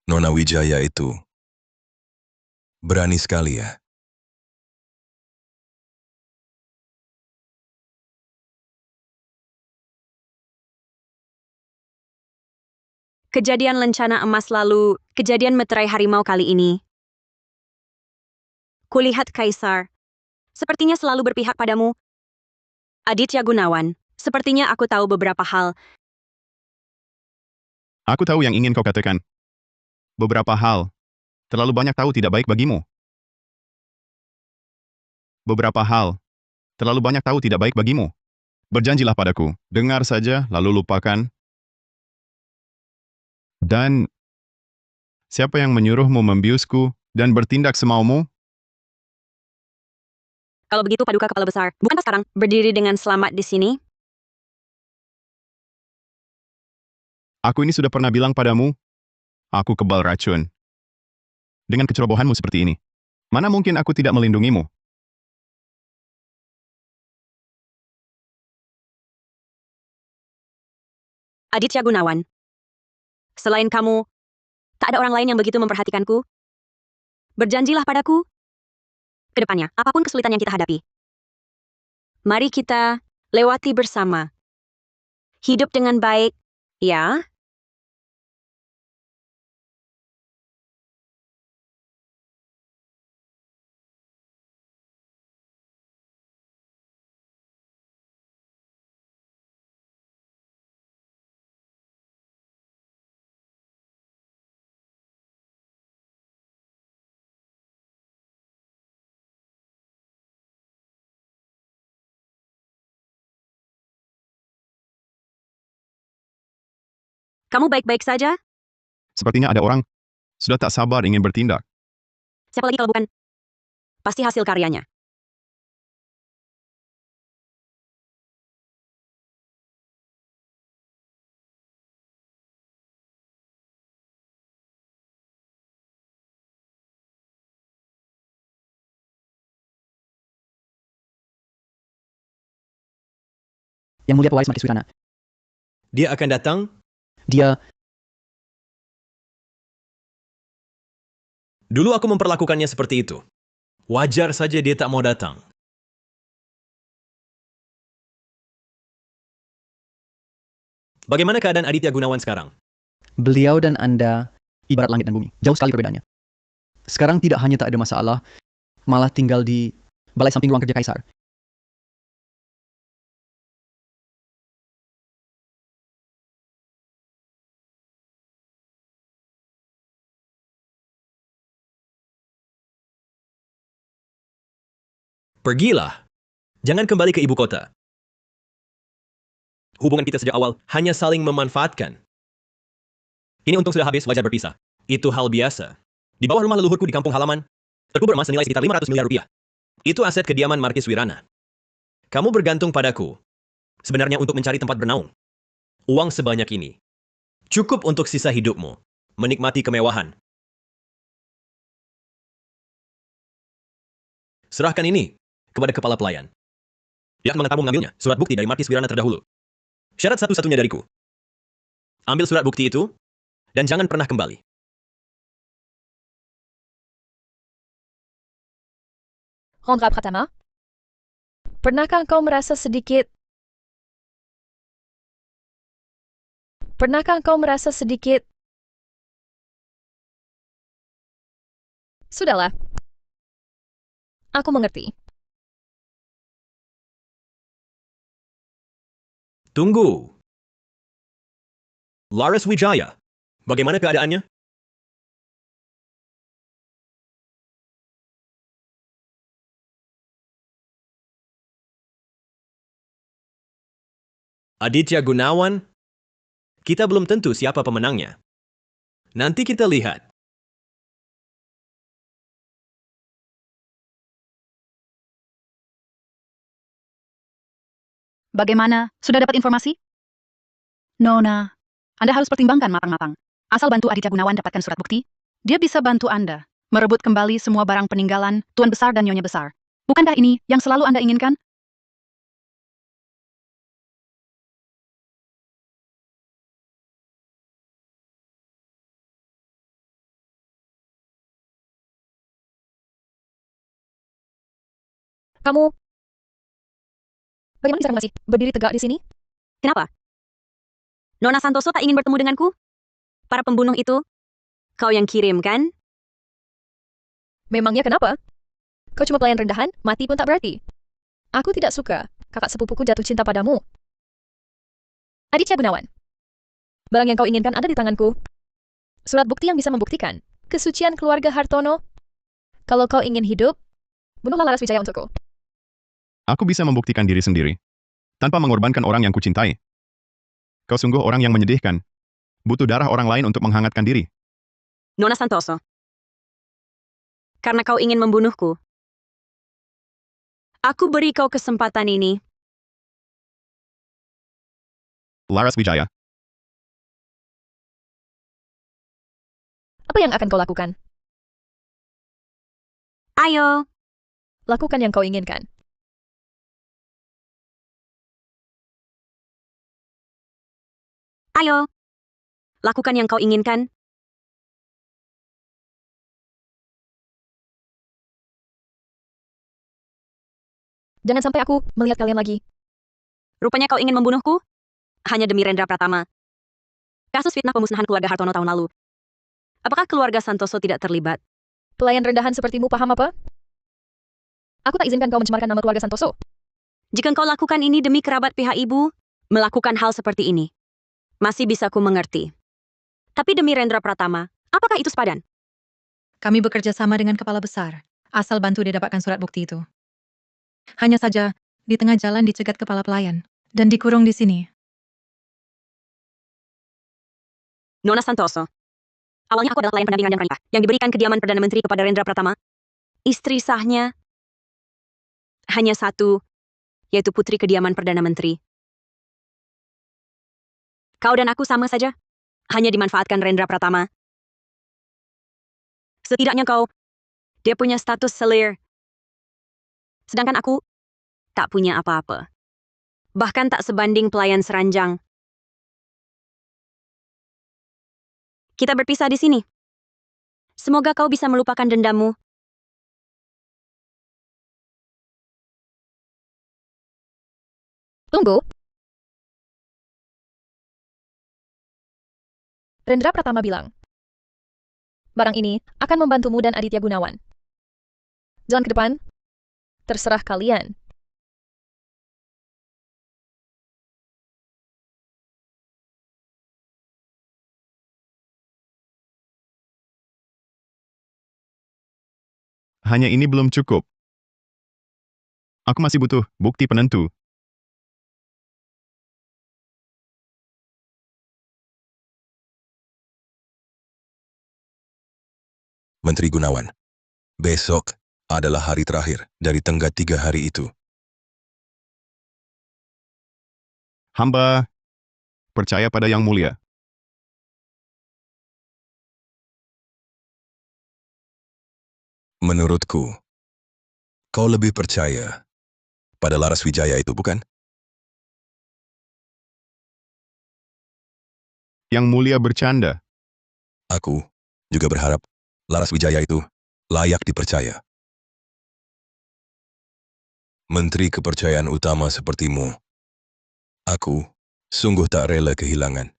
Nona Wijaya itu berani sekali ya. Kejadian lencana emas lalu, kejadian meterai harimau kali ini. Kulihat Kaisar, sepertinya selalu berpihak padamu. Aditya Gunawan, sepertinya aku tahu beberapa hal. Aku tahu yang ingin kau katakan. Beberapa hal. Terlalu banyak tahu tidak baik bagimu. Beberapa hal. Terlalu banyak tahu tidak baik bagimu. Berjanjilah padaku, dengar saja lalu lupakan. Dan siapa yang menyuruhmu membiusku dan bertindak semaumu? Kalau begitu Paduka Kepala Besar, bukankah sekarang berdiri dengan selamat di sini? Aku ini sudah pernah bilang padamu, aku kebal racun. Dengan kecerobohanmu seperti ini, mana mungkin aku tidak melindungimu? Aditya Gunawan. Selain kamu, tak ada orang lain yang begitu memperhatikanku. Berjanjilah padaku. Kedepannya, apapun kesulitan yang kita hadapi, mari kita lewati bersama. Hidup dengan baik, ya? Kamu baik-baik saja? Sepertinya ada orang sudah tak sabar ingin bertindak. Siapa lagi kalau bukan? Pasti hasil karyanya. Yang mulia pewaris Markis Wirana. Dia akan datang. Dia... Dulu aku memperlakukannya seperti itu. Wajar saja dia tak mau datang. Bagaimana keadaan Aditya Gunawan sekarang? Beliau dan Anda ibarat langit dan bumi. Jauh sekali perbedaannya. Sekarang tidak hanya tak ada masalah, malah tinggal di balai samping ruang kerja Kaisar. Pergilah. Jangan kembali ke ibu kota. Hubungan kita sejak awal hanya saling memanfaatkan. Ini untung sudah habis, wajar berpisah. Itu hal biasa. Di bawah rumah leluhurku di kampung halaman, terkubur emas senilai sekitar 500 miliar rupiah. Itu aset kediaman Markis Wirana. Kamu bergantung padaku, sebenarnya untuk mencari tempat bernaung. Uang sebanyak ini cukup untuk sisa hidupmu, menikmati kemewahan. Serahkan ini kepada kepala pelayan. Dia akan mengantarmu mengambilnya, surat bukti dari Markis Wirana terdahulu. Syarat satu-satunya dariku. Ambil surat bukti itu, dan jangan pernah kembali. Rendra Pratama, pernahkah engkau merasa sedikit... Sudahlah. Aku mengerti. Tunggu. Laras Wijaya, bagaimana keadaannya? Aditya Gunawan, kita belum tentu siapa pemenangnya. Nanti kita lihat. Bagaimana? Sudah dapat informasi? Nona, Anda harus pertimbangkan matang-matang. Asal bantu Aditya Gunawan dapatkan surat bukti, dia bisa bantu Anda merebut kembali semua barang peninggalan Tuan Besar dan Nyonya Besar. Bukankah ini yang selalu Anda inginkan? Kamu... Bagaimana cara masih berdiri tegak di sini? Kenapa? Nona Santoso tak ingin bertemu denganku? Para pembunuh itu, kau yang kirim, kan? Memangnya kenapa? Kau cuma pelayan rendahan, mati pun tak berarti. Aku tidak suka kakak sepupuku jatuh cinta padamu. Aditya Gunawan, barang yang kau inginkan ada di tanganku. Surat bukti yang bisa membuktikan kesucian keluarga Hartono. Kalau kau ingin hidup, bunuhlah Laras Wijaya untukku. Aku bisa membuktikan diri sendiri, tanpa mengorbankan orang yang kucintai. Kau sungguh orang yang menyedihkan. Butuh darah orang lain untuk menghangatkan diri. Nona Santoso. Karena kau ingin membunuhku. Aku beri kau kesempatan ini. Laras Wijaya, Apa yang akan kau lakukan? Ayo. Lakukan yang kau inginkan. Ayo. Lakukan yang kau inginkan. Jangan sampai aku melihat kalian lagi. Rupanya kau ingin membunuhku? Hanya demi Rendra Pratama. Kasus fitnah pemusnahan keluarga Hartono tahun lalu. Apakah keluarga Santoso tidak terlibat? Pelayan rendahan sepertimu paham apa? Aku tak izinkan kau mencemarkan nama keluarga Santoso. Jika kau lakukan ini demi kerabat pihak ibu, melakukan hal seperti ini, masih bisa ku mengerti. Tapi demi Rendra Pratama, apakah itu sepadan? Kami bekerja sama dengan kepala besar, asal bantu dia dapatkan surat bukti itu. Hanya saja, di tengah jalan dicegat kepala pelayan, dan dikurung di sini. Nona Santoso. Awalnya aku adalah pelayan pendampingan dan pernikahan yang diberikan kediaman Perdana Menteri kepada Rendra Pratama. Istri sahnya hanya satu, yaitu putri kediaman Perdana Menteri. Kau dan aku sama saja, hanya dimanfaatkan Rendra Pratama. Setidaknya dia punya status selir. Sedangkan aku tak punya apa-apa. Bahkan tak sebanding pelayan seranjang. Kita berpisah di sini. Semoga kau bisa melupakan dendammu. Tunggu. Rendra Pratama bilang, barang ini akan membantumu dan Aditya Gunawan. Jalan ke depan, terserah kalian. hanya ini belum cukup. Aku masih butuh bukti penentu. Menteri Gunawan, besok adalah hari terakhir dari tenggat 3 hari itu. Hamba percaya pada Yang Mulia. Menurutku, kau lebih percaya pada Laras Wijaya itu, bukan? Yang Mulia bercanda. Aku juga berharap Laras Wijaya itu layak dipercaya. Menteri kepercayaan utama sepertimu, aku sungguh tak rela kehilangan.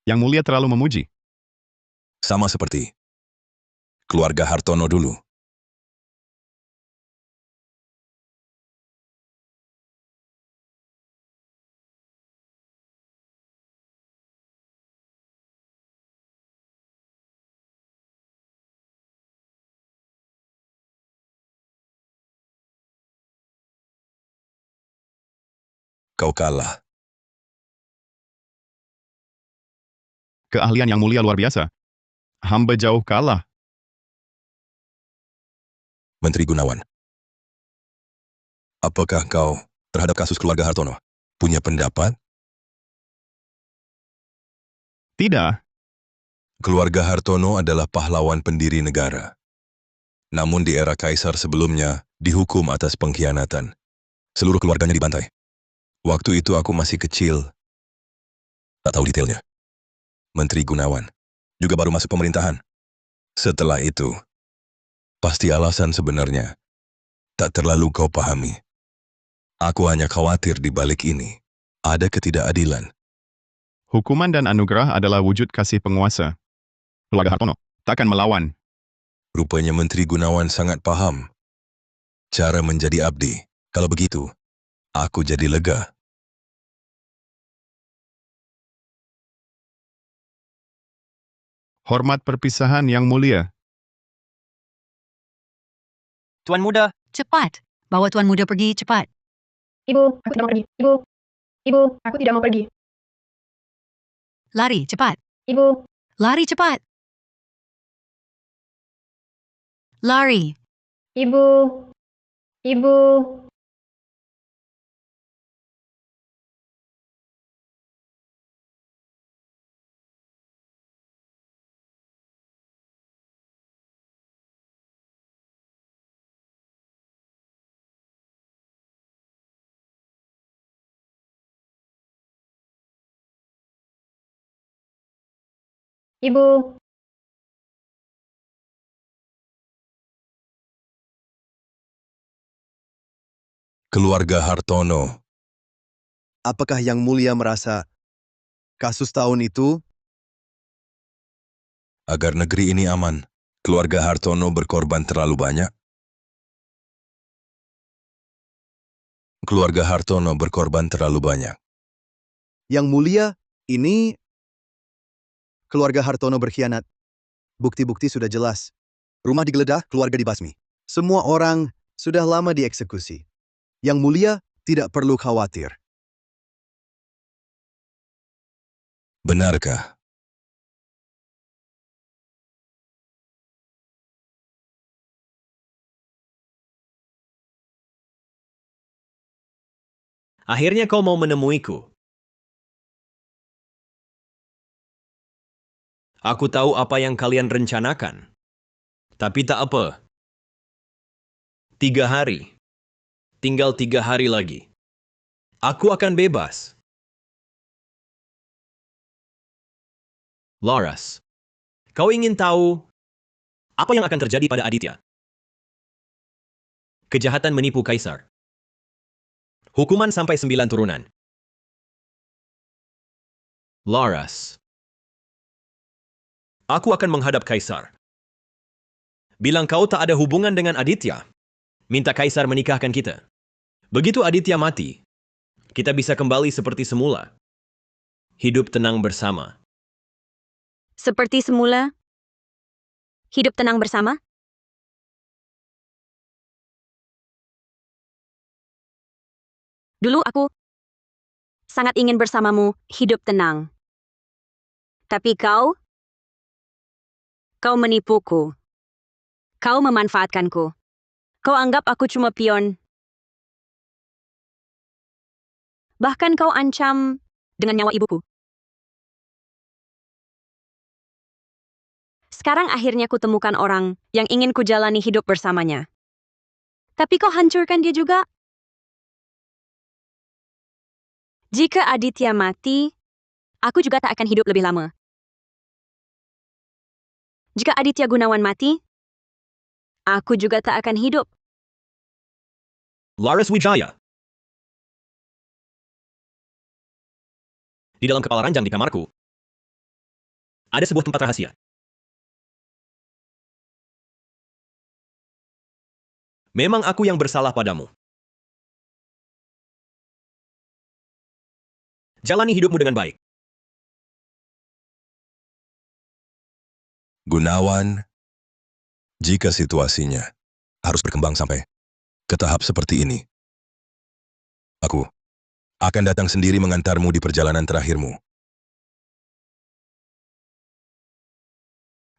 Yang Mulia terlalu memuji. Sama seperti keluarga Hartono dulu. Kau kalah. Keahlian Yang Mulia luar biasa. Hamba jauh kalah. Menteri Gunawan, apakah kau terhadap kasus keluarga Hartono punya pendapat? Tidak. Keluarga Hartono adalah pahlawan pendiri negara. Namun di era kaisar sebelumnya dihukum atas pengkhianatan. Seluruh keluarganya dibantai. Waktu itu aku masih kecil. Tak tahu detailnya. Menteri Gunawan juga baru masuk pemerintahan. Setelah itu, pasti alasan sebenarnya tak terlalu kau pahami. Aku hanya khawatir di balik ini ada ketidakadilan. Hukuman dan anugerah adalah wujud kasih penguasa. Keluarga Hartono takkan melawan. Rupanya Menteri Gunawan sangat paham cara menjadi abdi. Kalau begitu, aku jadi lega. Hormat perpisahan Yang Mulia. Tuan Muda, Cepat, Bawa tuan muda pergi, cepat. Ibu, aku tidak mau pergi. Ibu. Ibu, aku tidak mau pergi. Lari, cepat. Ibu. Lari, cepat. Lari. Ibu. Ibu. Ibu. Keluarga Hartono, Apakah Yang Mulia merasa kasus tahun itu agar negeri ini aman, keluarga Hartono berkorban terlalu banyak? Keluarga Hartono berkorban terlalu banyak. Yang Mulia, ini keluarga Hartono berkhianat. Bukti-bukti sudah jelas. Rumah digeledah, keluarga dibasmi. Semua orang sudah lama dieksekusi. Yang Mulia tidak perlu khawatir. Benarkah? Akhirnya kau mau menemuiku. Aku tahu apa yang kalian rencanakan. Tapi tak apa. 3 hari. Tinggal 3 hari lagi. Aku akan bebas. Laras, kau ingin tahu apa yang akan terjadi pada Aditya? Kejahatan menipu kaisar. Hukuman sampai 9 turunan. Laras, aku akan menghadap kaisar. Bilang kau tak ada hubungan dengan Aditya. Minta kaisar menikahkan kita. Begitu Aditya mati, kita bisa kembali seperti semula. Hidup tenang bersama. Seperti semula? Hidup tenang bersama? Dulu aku sangat ingin bersamamu hidup tenang. Tapi kau menipuku. Kau memanfaatkanku. Kau anggap aku cuma pion. Bahkan kau ancam dengan nyawa ibuku. Sekarang akhirnya kutemukan orang yang ingin kujalani hidup bersamanya. Tapi kau hancurkan dia juga. Jika Aditya mati, aku juga tak akan hidup lebih lama. Jika Aditya Gunawan mati, aku juga tak akan hidup. Laras Wijaya. Di dalam kepala ranjang di kamarku, ada sebuah tempat rahasia. Memang aku yang bersalah padamu. Jalani hidupmu dengan baik. Gunawan, jika situasinya harus berkembang sampai ke tahap seperti ini, aku akan datang sendiri mengantarmu di perjalanan terakhirmu.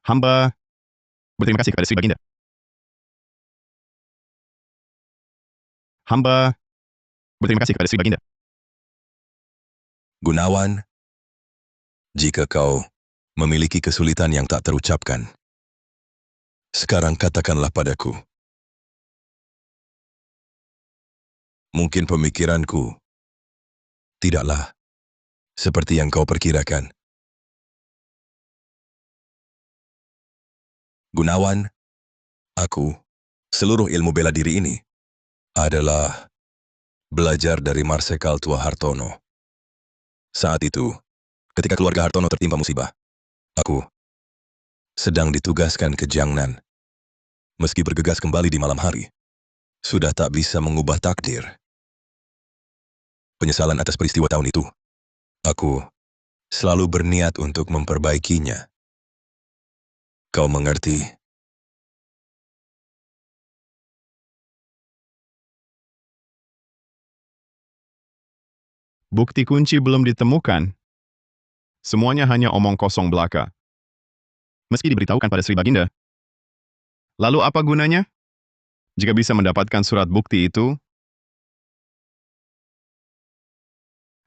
Hamba berterima kasih kepada Sri Baginda. Hamba berterima kasih kepada Sri Baginda. Gunawan, jika kau memiliki kesulitan yang tak terucapkan, sekarang katakanlah padaku. Mungkin pemikiranku tidaklah seperti yang kau perkirakan. Gunawan, aku, seluruh ilmu bela diri ini adalah belajar dari Marsekal Tua Hartono. Saat itu, ketika keluarga Hartono tertimpa musibah, aku sedang ditugaskan ke Jiangnan. Meski bergegas kembali di malam hari, sudah tak bisa mengubah takdir. Penyesalan atas peristiwa tahun itu, aku selalu berniat untuk memperbaikinya. Kau mengerti? Bukti kunci belum ditemukan. Semuanya hanya omong kosong belaka. Meski diberitahukan pada Sri Baginda. Lalu apa gunanya? Jika bisa mendapatkan surat bukti itu,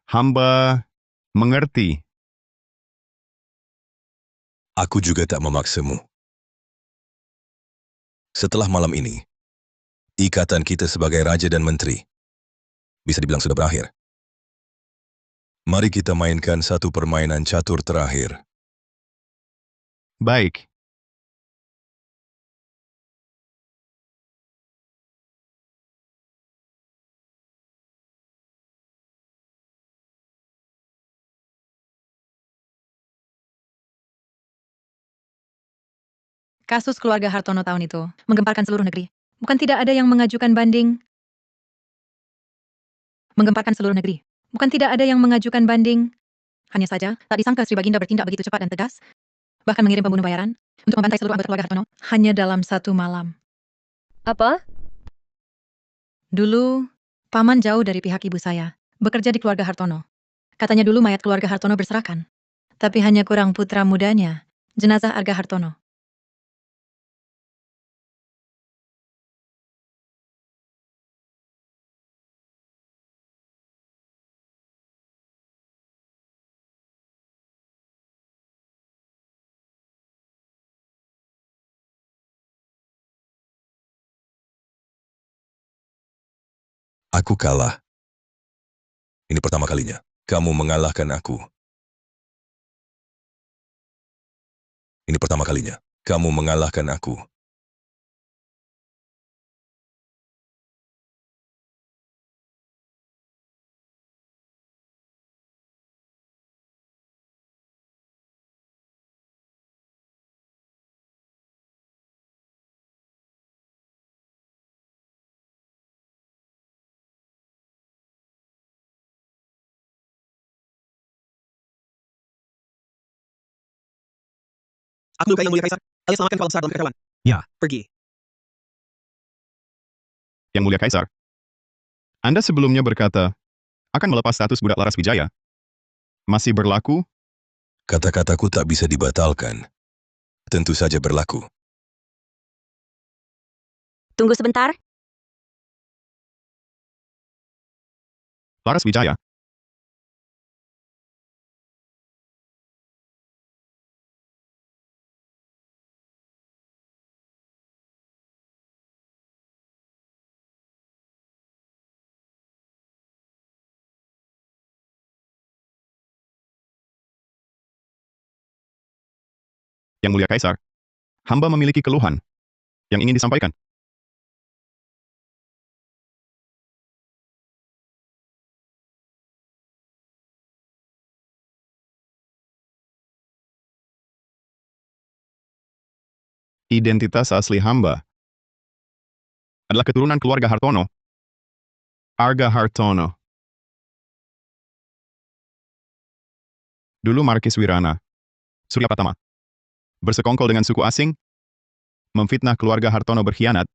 hamba mengerti. Aku juga tak memaksamu. Setelah malam ini, ikatan kita sebagai raja dan menteri bisa dibilang sudah berakhir. Mari kita mainkan satu permainan catur terakhir. Baik. Kasus keluarga Hartono tahun itu menggemparkan seluruh negeri. Bukan tidak ada yang mengajukan banding. Menggemparkan seluruh negeri. Bukan tidak ada yang mengajukan banding. Hanya saja, tak disangka Sri Baginda bertindak begitu cepat dan tegas, bahkan mengirim pembunuh bayaran untuk membantai seluruh anggota keluarga Hartono hanya dalam satu malam. Apa? Dulu, paman jauh dari pihak ibu saya, bekerja di keluarga Hartono. Katanya dulu mayat keluarga Hartono berserakan, tapi hanya kurang putra mudanya, jenazah Arga Hartono. Aku kalah. Ini pertama kalinya. Kamu mengalahkan aku. Ini pertama kalinya. Kamu mengalahkan aku. Aku melukai Yang Mulia Kaisar. Kalian selamatkan kepala besar dalam kekacauan. Ya. Pergi. Yang Mulia Kaisar. Anda sebelumnya berkata, akan melepas status budak Laras Wijaya. Masih berlaku? Kata-kataku tak bisa dibatalkan. Tentu saja berlaku. Tunggu sebentar. Laras Wijaya. Yang Mulia Kaisar, hamba memiliki keluhan yang ingin disampaikan. Identitas asli hamba adalah keturunan keluarga Hartono. Arga Hartono. Dulu Markis Wirana, Surya Pratama, bersekongkol dengan suku asing, memfitnah keluarga Hartono berkhianat,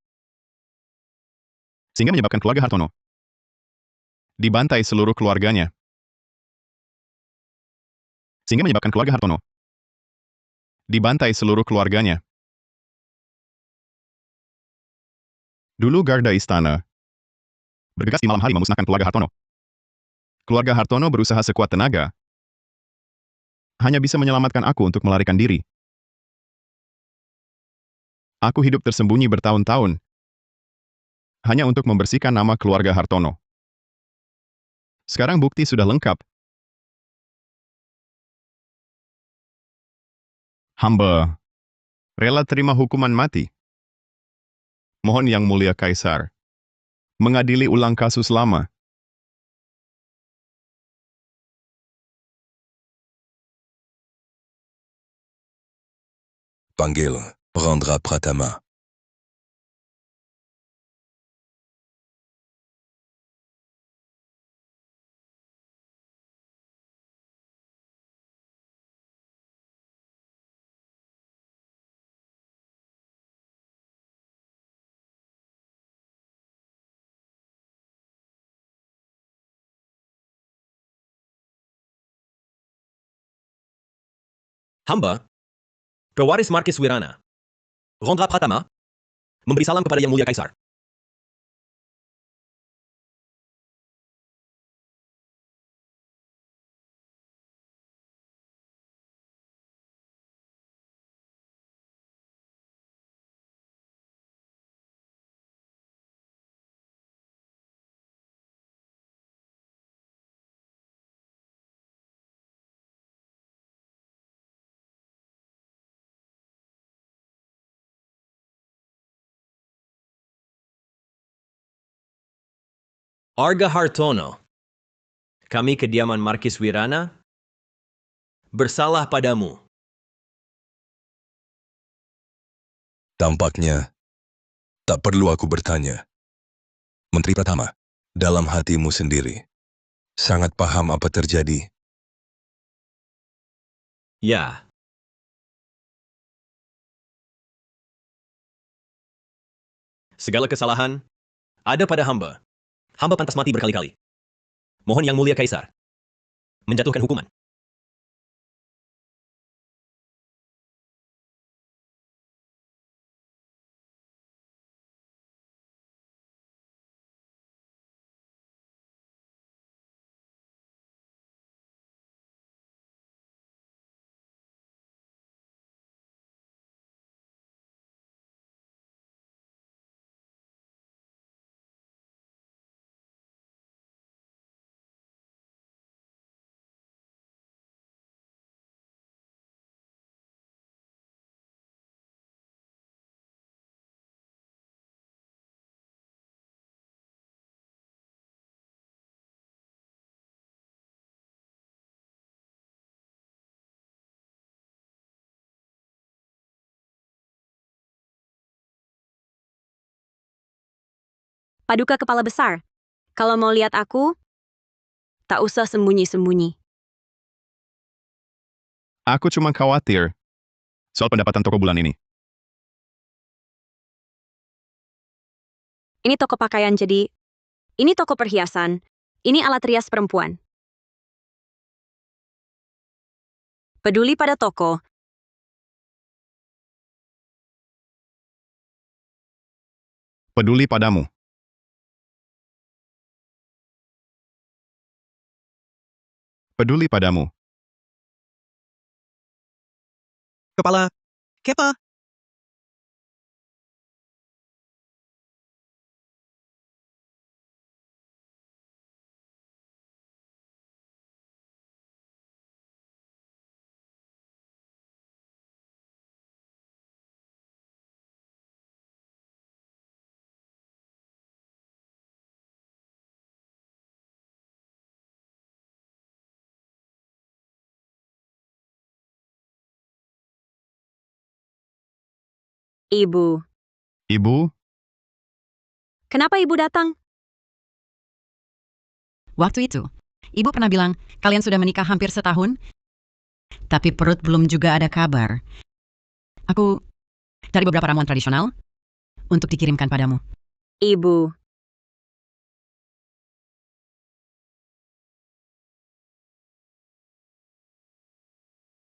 sehingga menyebabkan keluarga Hartono dibantai seluruh keluarganya. Sehingga menyebabkan keluarga Hartono dibantai seluruh keluarganya. Dulu garda istana bergegas di malam hari memusnahkan keluarga Hartono. Keluarga Hartono berusaha sekuat tenaga, hanya bisa menyelamatkan aku untuk melarikan diri. Aku hidup tersembunyi bertahun-tahun, hanya untuk membersihkan nama keluarga Hartono. Sekarang bukti sudah lengkap. Hamba rela terima hukuman mati. Mohon Yang Mulia Kaisar mengadili ulang kasus lama. Panggil Rendra Pratama. Hamba, pewaris Markis Wirana, Rondra Pratama, memberi salam kepada Yang Mulia Kaisar. Arga Hartono, kami kediaman Markis Wirana, bersalah padamu. Tampaknya, tak perlu aku bertanya. Menteri Pratama, dalam hatimu sendiri, sangat paham apa terjadi. Ya. Segala kesalahan ada pada hamba. Hamba pantas mati berkali-kali. Mohon Yang Mulia Kaisar menjatuhkan hukuman. Paduka Kepala Besar, kalau mau lihat aku, tak usah sembunyi-sembunyi. Aku cuma khawatir soal pendapatan toko bulan ini. Ini toko pakaian jadi, ini toko perhiasan, ini alat rias perempuan. Peduli pada toko. Peduli padamu. Peduli padamu. Kepala, Kepa. Ibu. Ibu, Kenapa ibu datang? Waktu itu, ibu pernah bilang kalian sudah menikah hampir setahun, tapi perut belum juga ada kabar. Aku cari beberapa ramuan tradisional untuk dikirimkan padamu. Ibu.